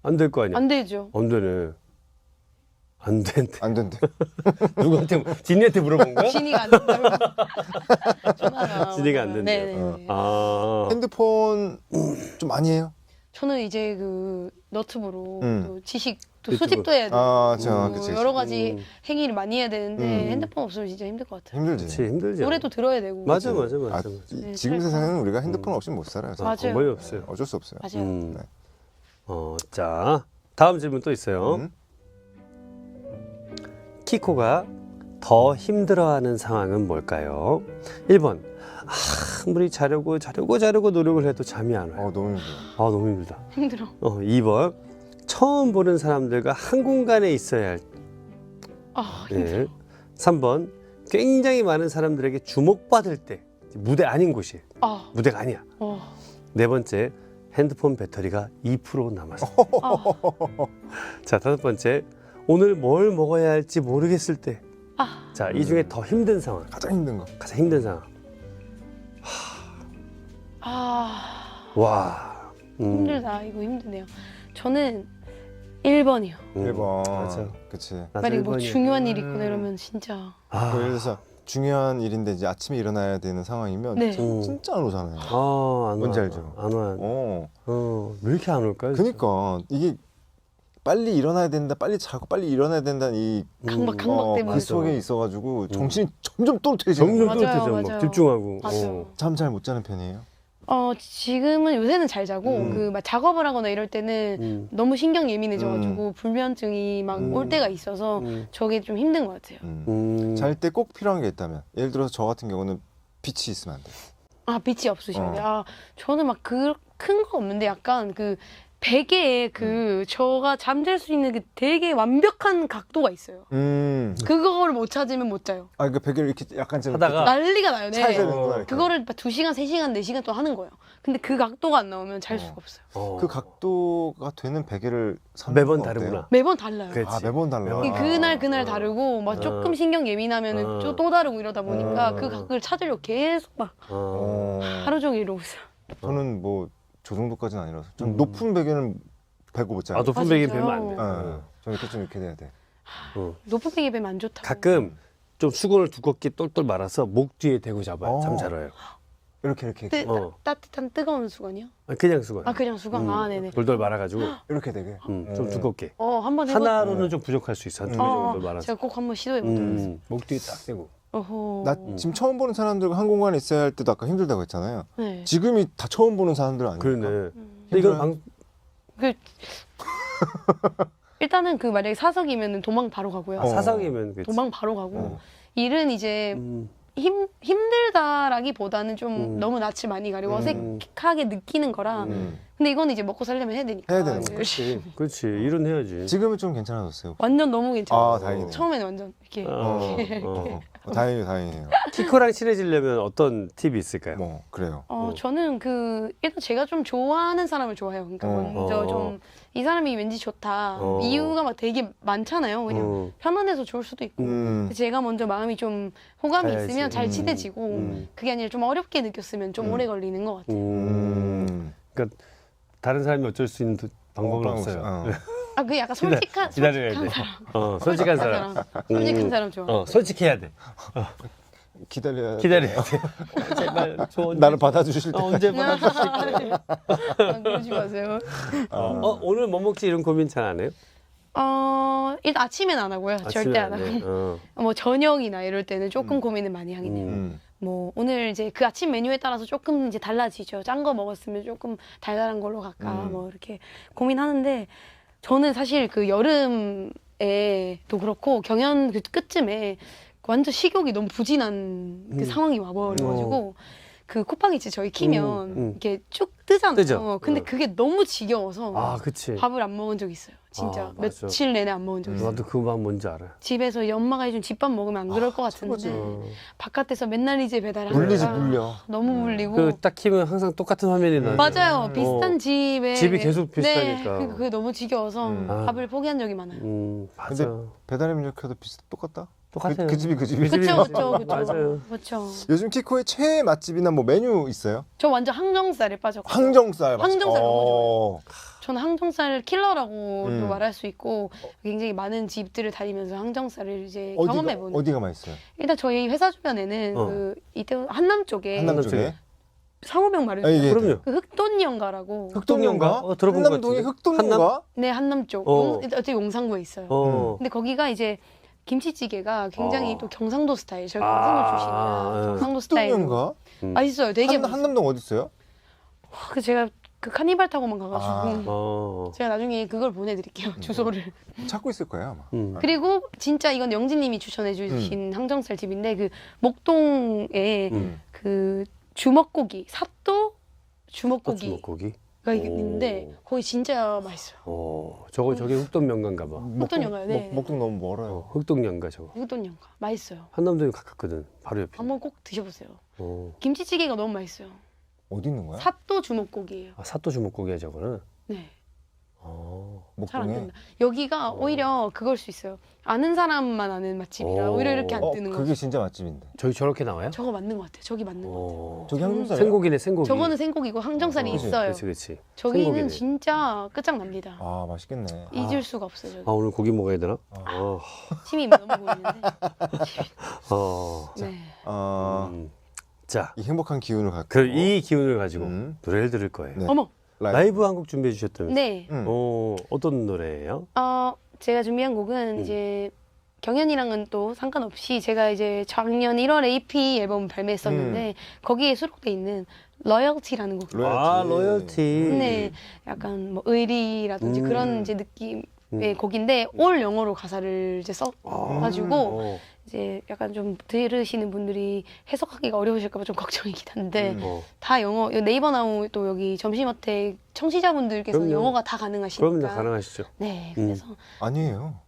안 될 거 아니야? 안 되죠. 안 되네. 안 된대. 안 된대. 누구한테 진이한테 물어본 거야? 진이가 안 된다고. 전화가 진이가 안 된대요. 네네. 아. 핸드폰 좀 많이 해요? 저는 이제 그 너튜브로 또 지식 또 유튜브. 수집도 해야 되고 아, 저 그치. 여러 가지 행위를 많이 해야 되는데 음. 핸드폰 없으면 진짜 힘들 것 같아요. 힘들지. 그렇지 힘들죠. 노래도 들어야 되고. 맞아 아, 맞아. 네, 지금 잘 세상에는 우리가 핸드폰 없이 못 살아요. 맞아요. 방법이 없어요. 어쩔 수 없어요. 맞아요. 네. 자 다음 질문 또 있어요. 음. 키코가 더 힘들어하는 상황은 뭘까요? 1번 아무리 자려고 노력을 해도 잠이 안 와요. 너무 힘들어. 너무 힘들다. 힘들어. 2번 처음 보는 사람들과 한 공간에 있어야 할 때. 아 힘들어. 예. 3번 굉장히 많은 사람들에게 주목받을 때. 무대 아닌 곳이 아, 무대가 아니야. 4번째 핸드폰 배터리가 2% 남았어. 자 5번째 오늘 뭘 먹어야 할지 모르겠을 때. 아. 자 이 중에 더 힘든 상황, 가장 힘든 거. 가장 힘든 상황. 와. 힘들다. 이거 힘드네요. 저는 1번이요. 1번. 맞아. 그치. 나도 만약에 뭐 1번이야. 중요한 일이 있거나 이러면 진짜. 그 예를 들어서 중요한 일인데 이제 아침에 일어나야 되는 상황이면 네. 진짜 안 오잖아요. 안 뭔지 와. 알죠? 안 와. 왜 이렇게 안 올까요? 그니까 이게 빨리 일어나야 된다, 빨리 자고 빨리 일어나야 된다는 이 강박 때문에. 그 속에 있어가지고 정신이 점점 또렷해지는 점점 거예요. 맞아요, 또렷해져. 막 맞아요. 집중하고. 맞아요. 잠 잘 못 자는 편이에요? 지금은 요새는 잘 자고 그 막 작업을 하거나 이럴 때는 너무 신경 예민해져가지고 불면증이 막 올 때가 있어서 저게 좀 힘든 것 같아요. 잘 때 꼭 필요한 게 있다면 예를 들어서 저 같은 경우는 빛이 있으면 안 돼요. 아 빛이 없으셔야 돼요. 저는 막 그 큰 거 없는데 약간 그 베개에 그 저가 잠잘 수 있는 그 되게 완벽한 각도가 있어요. 그거를 못 찾으면 못 자요. 그 베개를 이렇게 약간 좀 하다가 난리가 나요. 네. 차야 되는구나. 이렇게. 그거를 막 2시간, 3시간, 4시간 동안 하는 거예요. 근데 그 각도가 안 나오면 잘 수가 없어요. 그 각도가 되는 베개를 매번 어때요? 다르구나. 매번 달라요. 그렇지. 매번 달라. 이게 그날 다르고 막 조금 신경 예민하면은 또 다르고 이러다 보니까 그 각을 찾으려고 계속 막 하루 종일 이러고 있어요. 저는 뭐 저 정도까지는 아니라서 전 높은 베개는 베고 못 자요. 높은 아, 베개 진짜요? 베면 안 돼. 저는 이렇게 좀 이렇게 돼야 돼. 높은 베개 베면 안 좋다고. 가끔 좀 수건을 두껍게 똘똘 말아서 목 뒤에 대고 잡아요. 잠 잘 와요. 이렇게 따뜻한 뜨거운 수건이요? 그냥 수건. 그냥 수건. 네네. 돌돌 말아가지고 이렇게 되게. 좀 두껍게. 한번 해보. 하나로는 좀 부족할 수 있어. 한 두 개 정도 말아서. 제가 꼭 한번 시도해보도록. 목 뒤에 딱 대고. 어허. 나 지금 처음 보는 사람들과 한 공간에 있어야 할 때도 아까 힘들다고 했잖아요. 네. 지금이 다 처음 보는 사람들 아니에요? 그러네. 근데 힘들어요? 이건 방 그 일단은 그 만약에 사석이면 도망 바로 가고요. 사석이면 그치. 도망 바로 가고 일은 이제 힘들다라기보다는 좀 너무 낯을 많이 가리고 어색하게 느끼는 거라. 근데 이건 이제 먹고 살려면 해야 되니까. 해야 되는 거야. 그렇지. 일은 해야지. 지금은 좀 괜찮아졌어요. 완전 너무 괜찮아요. 다행이네요. 처음에는 완전 이렇게. 다행이에요. 키코랑 친해지려면 어떤 팁이 있을까요? 뭐 그래요. 저는 일단 제가 좀 좋아하는 사람을 좋아해요. 그러니까 먼저 좀 이 사람이 왠지 좋다. 이유가 막 되게 많잖아요. 그냥 편안해서 좋을 수도 있고. 제가 먼저 마음이 좀 호감이 가야지. 있으면 잘 친해지고 그게 아니라 좀 어렵게 느꼈으면 좀 오래 걸리는 것 같아요. 그러니까 다른 사람이 어쩔 수 있는 방법은 없어요. 그게 약간 솔직한 기다려야 돼. 사람. 솔직한 사람. 솔직한 사람 좋아. 솔직해야 돼. 기다려야 돼. 제발 나를 받아주실 때. 언제 받아주실게. 그러지 마세요. 오늘 뭐 먹지 이런 고민 잘 안 해요? 일단 아침엔 안 하고요. 절대 안 하고. 뭐 저녁이나 이럴 때는 조금 고민을 많이 하긴 해요. 뭐 오늘 이제 그 아침 메뉴에 따라서 조금 이제 달라지죠. 짠 거 먹었으면 조금 달달한 걸로 갈까 뭐 이렇게 고민하는데 저는 사실 그 여름에도 그렇고 경연 그 끝쯤에 완전 식욕이 너무 부진한 그 상황이 와버려가지고 그 쿠팡이츠 저희 키면 이렇게 쭉 뜨잖아요. 뜨죠. 근데 그게 너무 지겨워서 아, 그치. 밥을 안 먹은 적 있어요. 진짜 아, 맞아. 며칠 내내 안 먹은 적 있어요. 나도 그 마음 뭔지 알아. 집에서 엄마가 해준 집밥 먹으면 안 그럴 것 같은데 최고지. 바깥에서 맨날 이제 배달하니까 물리지, 물려. 너무 물리고 그 딱 키면 항상 똑같은 화면이 나요. 맞아요. 비슷한 집에 집이 계속 네, 비슷하니까. 그러니까 그게 너무 지겨워서 아. 밥을 포기한 적이 많아요. 맞아. 근데 배달의 민족해도 똑같다. 똑같아요. 그 집이 그 집이. 그쵸 그쵸 맞아요. 그쵸. 요즘 키코의 최애 맛집이나 뭐 메뉴 있어요? 저 완전 항정살에 빠졌고 항정살 맛집. 항정살 너무 어. 저는 항정살 킬러라고도 음. 말할 수 있고 굉장히 많은 집들을 다니면서 항정살을 이제 경험해보는 어디가 맛있어요? 일단 저희 회사 주변에는 어. 그 이태원 한남 쪽에 한남 쪽에. 상호명 말해도 아, 예. 그럼요. 그 흑돈연가라고 흑동연가? 들어본 것 한남동에 같은데. 흑동연가? 네 한남 쪽 어. 어제 용산구에 있어요. 어. 근데 거기가 이제 김치찌개가 굉장히 어. 또 경상도 스타일. 저희 아, 경상도 출신이라 경상도 스타일. 흑동연가? 맛있어요. 되게 맛있어요. 한남동 어디 있어요? 그 제가 그 카니발 타고만 가가지고 아. 어. 제가 나중에 그걸 보내드릴게요. 주소를. 찾고 있을 거예요 아마. 그리고 진짜 이건 영진님이 추천해주신 항정살 집인데 그 목동에 그 주먹고기 삿도 주먹고기가 주먹고기. 있는데 거기 진짜 맛있어요. 저게 흑동연가인가 봐. 흑돈연가요. 네. 목동 너무 멀어요. 흑동연가 저거. 흑돈연가 맛있어요. 한남동에 가깝거든. 바로 옆에. 한번 꼭 드셔보세요. 어. 김치찌개가 너무 맛있어요. 어디 있는 거야? 삿도 주먹고기예요. 아, 사또 주먹고기야 저거는. 네. 어. 잘 안 목동에. 뜬다. 여기가 오히려 그걸 수 있어요. 아는 사람만 아는 맛집이라 오히려 이렇게 안 뜨는 그게 거죠. 진짜 맛집인데. 저기 저렇게 나와요? 저거 맞는 것 같아요. 저기 맞는 것 같아요. 저기 항정살. 생고기네 생고기. 저거는 생고기고 항정살이 그치, 있어요. 그렇지. 저기는 생고기네. 진짜 끝장납니다. 아 맛있겠네. 잊을 수가 없어요. 저기. 아 오늘 고기 먹어야 되나? 침이 너무 보이는데. 네. 자, 이 행복한 기운을 갖고. 그 이 기운을 가지고 음. 노래를 들을 거예요. 네. 어머. 라이브 한 곡 준비해 주셨다면서요? 네. 어떤 노래예요? 제가 준비한 곡은 이제 경연이랑은 또 상관없이 제가 이제 작년 1월에 EP 앨범 발매했었는데 거기에 수록돼 있는 로열티라는 곡. 아, 로열티. 네, 약간 뭐 의리라든지 그런 이제 느낌의 곡인데 올 영어로 가사를 이제 써가지고 이제 약간 좀 들으시는 분들이 해석하기가 어려우실까봐 좀 걱정이긴 한데 다 영어. 네이버 나우 또 여기 점심어택 청취자분들께서 그럼요. 영어가 다 가능하시니까. 그럼요, 가능하시죠. 네, 그래서 아니에요.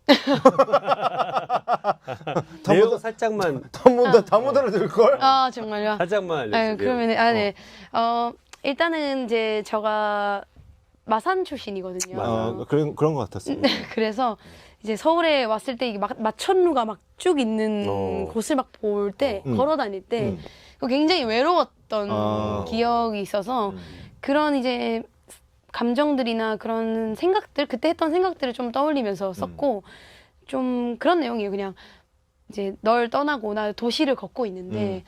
내용 살짝만 다못 알아들 걸. 아 정말요. 살짝만 알려주세요. 아, 그러면 네. 일단은 이제 제가 마산 출신이거든요. 그런 것 같았어요. 그래서 이제 서울에 왔을 때 이게 마천루가 막 쭉 있는 곳을 막 볼 때 걸어 다닐 때 굉장히 외로웠던 기억이 있어서 그런 이제 감정들이나 그런 생각들 그때 했던 생각들을 좀 떠올리면서 썼고 좀 그런 내용이에요. 그냥 이제 널 떠나고 나 도시를 걷고 있는데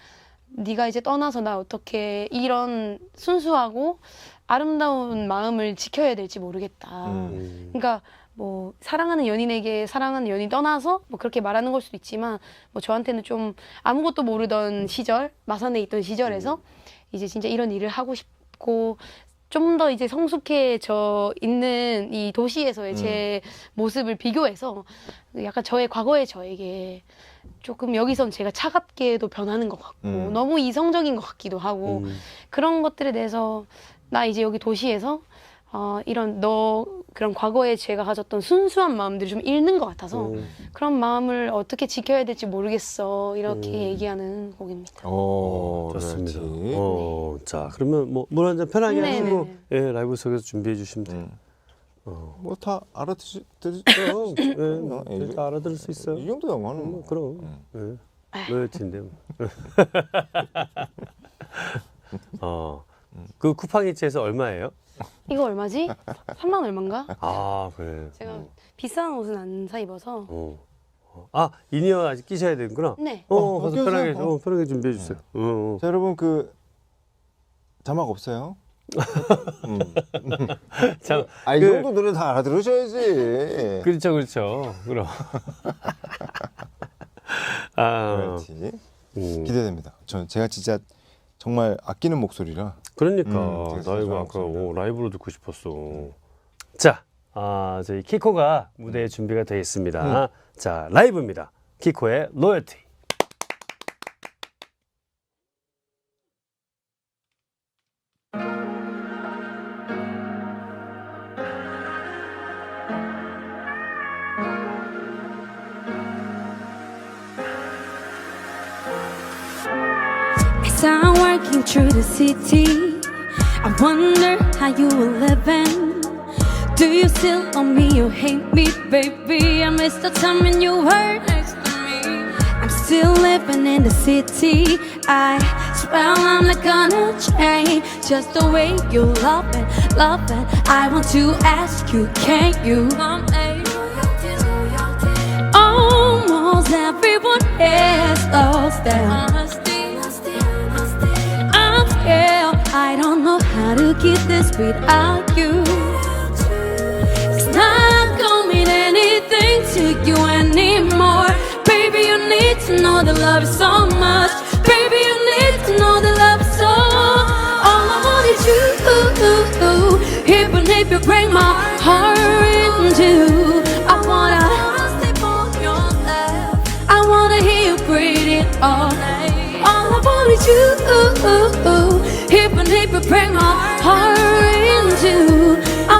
네가 이제 떠나서 나 어떻게 이런 순수하고 아름다운 마음을 지켜야 될지 모르겠다. 그러니까 뭐 사랑하는 연인에게 사랑하는 연인이 떠나서 뭐 그렇게 말하는 걸 수도 있지만 뭐 저한테는 좀 아무것도 모르던 시절 마산에 있던 시절에서 이제 진짜 이런 일을 하고 싶고 좀 더 이제 성숙해져 있는 이 도시에서의 제 모습을 비교해서 약간 저의 과거의 저에게 조금 여기선 제가 차갑게도 변하는 것 같고 너무 이성적인 것 같기도 하고 그런 것들에 대해서 나 이제 여기 도시에서 이런 그런 과거에 제가 가졌던 순수한 마음들이 좀 잃는 것 같아서 그런 마음을 어떻게 지켜야 될지 모르겠어 이렇게 얘기하는 곡입니다. 좋습니다. 로열티. 자, 그러면 뭐 물 한 잔 편하게 네네네. 하시고 예, 라이브 속에서 준비해 주시면 돼요. 뭐 다 알아듣죠. 예, 다 알아들을 수 있어요. 이 정도 영화는 뭐. 그럼. 예. 로열티인데. 그 쿠팡이츠에서 얼마예요? 이거 얼마지? 3만 얼마인가? 아, 그래. 제가 비싼 옷은 안 사 입어서 아, 인이어 아직 끼셔야 되는구나. 네. 가서 끼우세요. 편하게, 편하게 준비해 주세요. 자, 여러분 그 자막 없어요? 자, 이 정도 노래 다 알아들으셔야지. 그렇죠, 그렇죠. 그럼. 로열티. 기대됩니다. 제가 진짜 정말 아끼는 목소리라. 그러니까 되게 나 이거 좋아하는 아까 목소리다. 라이브로 듣고 싶었어. 자, 저희 키코가 무대에 준비가 되어 있습니다. 자, 라이브입니다. 키코의 로열티. As I'm working through the city, I wonder how you were living. Do you still love me or hate me, baby? I miss the time when you were next to me. I'm still living in the city. I swear I'm not gonna change. Just the way you love it, love it. I want to ask you, can you come almost everyone has lost their honesty. I'm scared, I don't know how to keep this without you. It's not gonna mean anything to you anymore. Baby, you need to know that love is so much. Baby, you need to know that love is so. All I want is you. Even if you break my heart in two, I wanna hear you breathe it all night. All I want is you. Even if you break my heart in two, I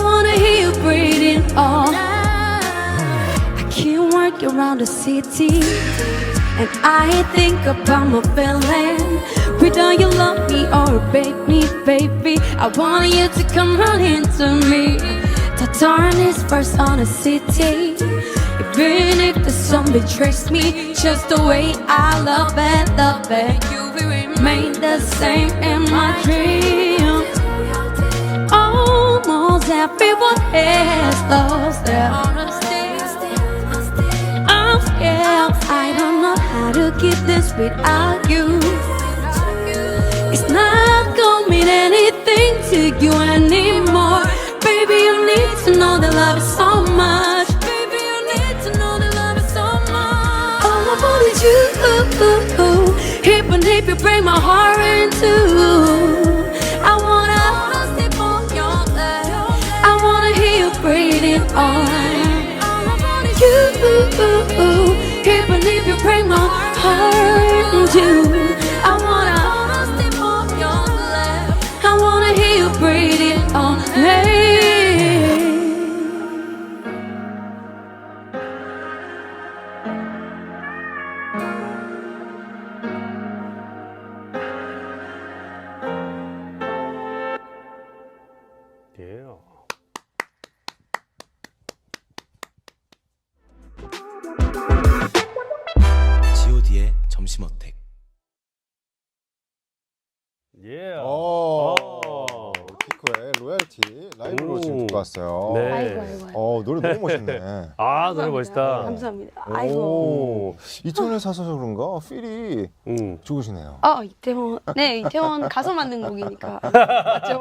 wanna hear you breathe it all night. I can't work around the city, and I think about my feeling. Whether you love me or hate me, baby, I want you to come running to me. The darkness first on the city. Even if the sun betrays me, just the way I love it, you will remain the same in my dreams. Almost everyone has lost their honesty. I'm scared, I don't know how to keep this without you. It's not gonna mean anything to you anymore. Baby, you need to know that love is so much. Baby, you need to know that love is so much. All I want is you. Even if you break my heart in two, I wanna hear you breathe it all. You, even if you break my heart in two, I wanna hear you breathe it all. Hey. 예. G.O.D의 점심 어택. 예. 키코의 로얄티 라이브로 지금 듣고 왔어요. 네. 아이고. 노래 너무 멋있네. 아, 노래 멋있다. 감사합니다. 아이고. 오, 이태원에 사서 그런가 필이 좋으시네요. 이태원 가서 만든 곡이니까. 맞죠.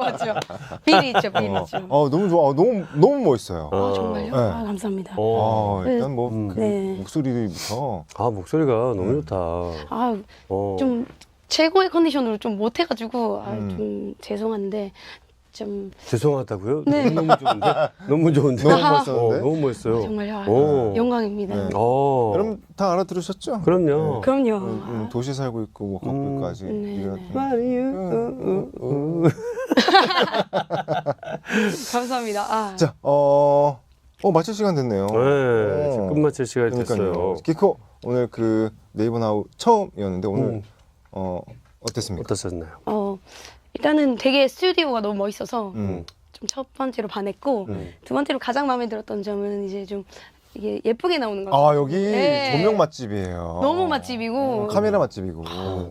필이 있죠. 너무 좋아. 너무 멋있어요. 정말요? 네. 감사합니다. 일단 뭐 그 네. 목소리부터 목소리가 너무 좋다. 좀 최고의 컨디션으로 좀 못해가지고 좀 죄송한데 좀 죄송하다고요? 네. 너무 좋은데? 너무 좋은데? 너무 멋있었는데? 너무 멋있어요. 정말요. 영광입니다. 네. 여러분 다 알아들으셨죠? 그럼요. 그럼요. 도시 살고 있고 뭐 걷고 있고 아직 감사합니다. 자, 마칠 시간 됐네요. 네, 지금 끝마칠 시간이 그러니까요. 됐어요. 키코 오늘 그 네이버 나우 처음이었는데 오늘 어땠습니까? 어떠셨나요? 일단은 되게 스튜디오가 너무 멋있어서 음. 좀 첫 번째로 반했고 두 번째로 가장 마음에 들었던 점은 이제 좀 이게 예쁘게 나오는 거. 아 여기 네. 조명 맛집이에요. 너무 맛집이고 카메라 맛집이고.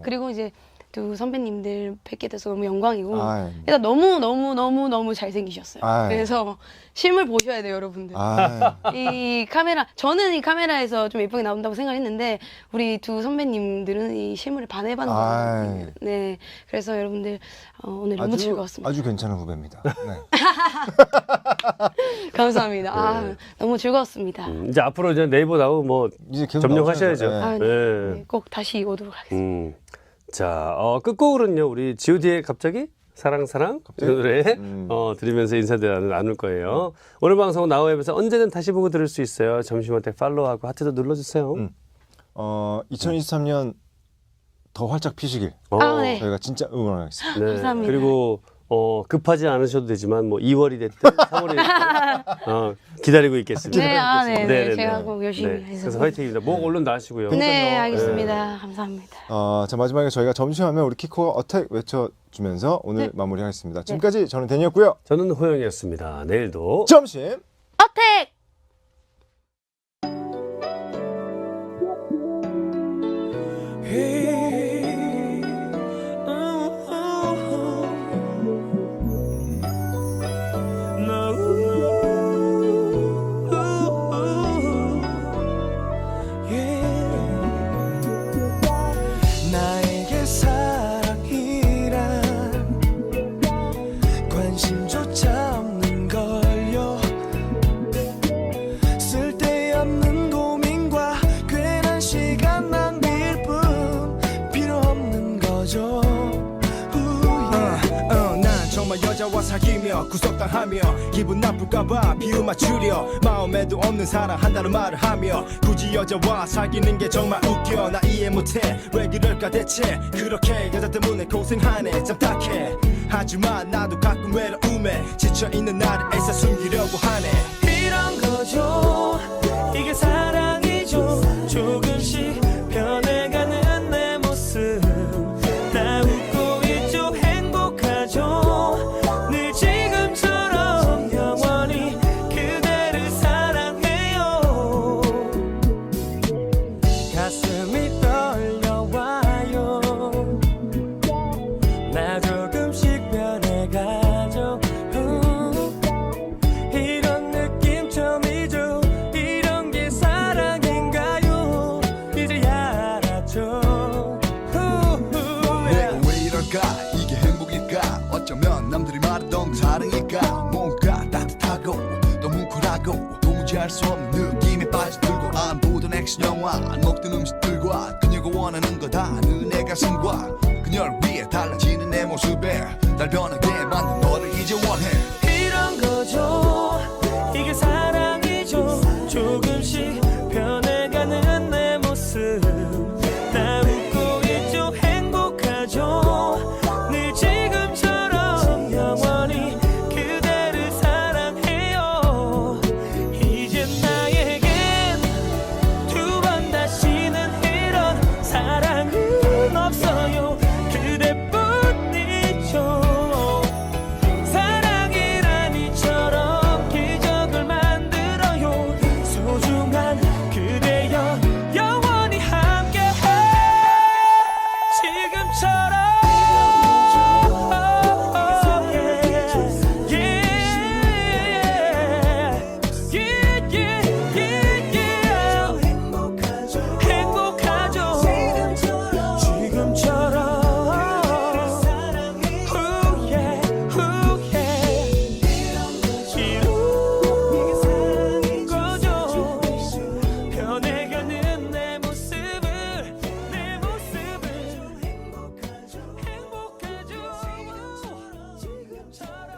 그리고 이제 두 선배님들 뵙게 돼서 너무 영광이고 아이. 일단 너무 잘생기셨어요. 아이. 그래서 실물 보셔야 돼요, 여러분들. 이 카메라, 저는 이 카메라에서 좀 예쁘게 나온다고 생각했는데 우리 두 선배님들은 이 실물을 반해반해. 아이. 네, 그래서 여러분들 오늘 너무 즐거웠습니다. 아주 괜찮은 후배입니다. 네. 감사합니다. 너무 즐거웠습니다. 이제 앞으로 이제 네이버 나우 뭐 이제 계속 점령하셔야죠. 나오셔야죠. 네. 꼭 다시 오도록 하겠습니다. 자, 끝곡으로는요, 우리 G.O.D의 갑자기 사랑 이 노래 들으면서 인사들 나눌 거예요. 오늘 방송 나우앱에서 언제든 다시 보고 들을 수 있어요. 점심어택 팔로우하고 하트도 눌러주세요. 2023년 더 활짝 피시길 네. 저희가 진짜 응원하겠습니다. 네. 감사합니다. 그리고 급하지 않으셔도 되지만 뭐 2월이 됐든 3월이 됐든 기다리고 있겠습니다. 네, 아, 네, 네. 네네네. 제가 꼭 열심히 네. 해서. 그래서 화이팅입니다. 목 얼른 나시고요. 네, 알겠습니다. 감사합니다. 자, 마지막에 저희가 점심하면 우리 키코가 어택 외쳐주면서 오늘 마무리하겠습니다. 지금까지 저는 데니였고요. 저는 호영이었습니다. 내일도 점심 어택! 나에게 사랑이란 관심조차 없는 걸요. 쓸데없는 고민과 괜한 시간 낭비일 뿐 필요 없는 거죠. 난 정말 여자와 사귀며 구속당하며 기분 나쁠까봐 비유 맞추려 마음에도 없는 사랑한다는 말을 하며 굳이 여자와 사귀는 게 정말 웃겨. 나 이해 못해 왜 그럴까 대체. 그렇게 여자 때문에 고생하네 참 딱해. 하지만 나도 가끔 외로움에 지쳐있는 나를 애써 숨기려고 하네. 이런 거죠 이게 사랑이죠. 조금씩 변해가는 내 모습 나 웃고 있죠. 행복하죠. 늘 지금처럼 영원히 그대를 사랑해요. 가슴이 떨려와요. 나 조금씩 변해가죠. 이런 느낌 처음이죠. 이런 게 사랑인가요. 이제야 알았죠. 내가 왜 이럴까 이게 행복일까. 어쩌면 남들이 말하던 사랑일까. 뭔가 따뜻하고 또 뭉클하고 도무지 알 수 없는 느낌에 빠져들고 안 보던 액션 영화 안 먹던 음식들과 그녀가 원하는 거 다 내 가슴과 그녀를 위해 달라지는 내 모습에 날 변하게 만든 너를 이제 원해. 이런 거죠 이게 사랑이죠. 조금씩 변해가는 내 모습 나 웃고 있죠. 행복하죠. 늘 지금처럼 영원히 그대를 사랑해요. 이제 나에겐 두 번 다시는 이런 사랑은 없어요. 그대뿐이죠. 사랑이란 이처럼 기적을 만들어요. 소중한 그대여 영원히 함께해. 지금처럼 행복하죠. 지금처럼 이룬 거죠. 변해가는 내 모습을 행복하죠. 지금처럼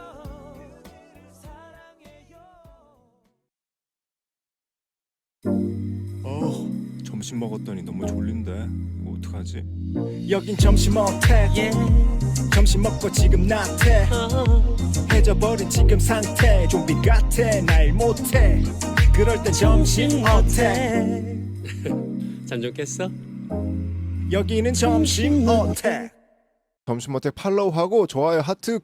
사랑해요. 점심 먹었더니 너무 졸린데 뭐 어떡하지? 여긴 점심 어택 점심 먹고 지금 나태 해져버린 지금 상태 좀비 같아 날 못해. 그럴 땐 점심 어택. 잠 좀 깼어? 여기는 점심 어택. 점심 어택 팔로우하고 좋아요 하트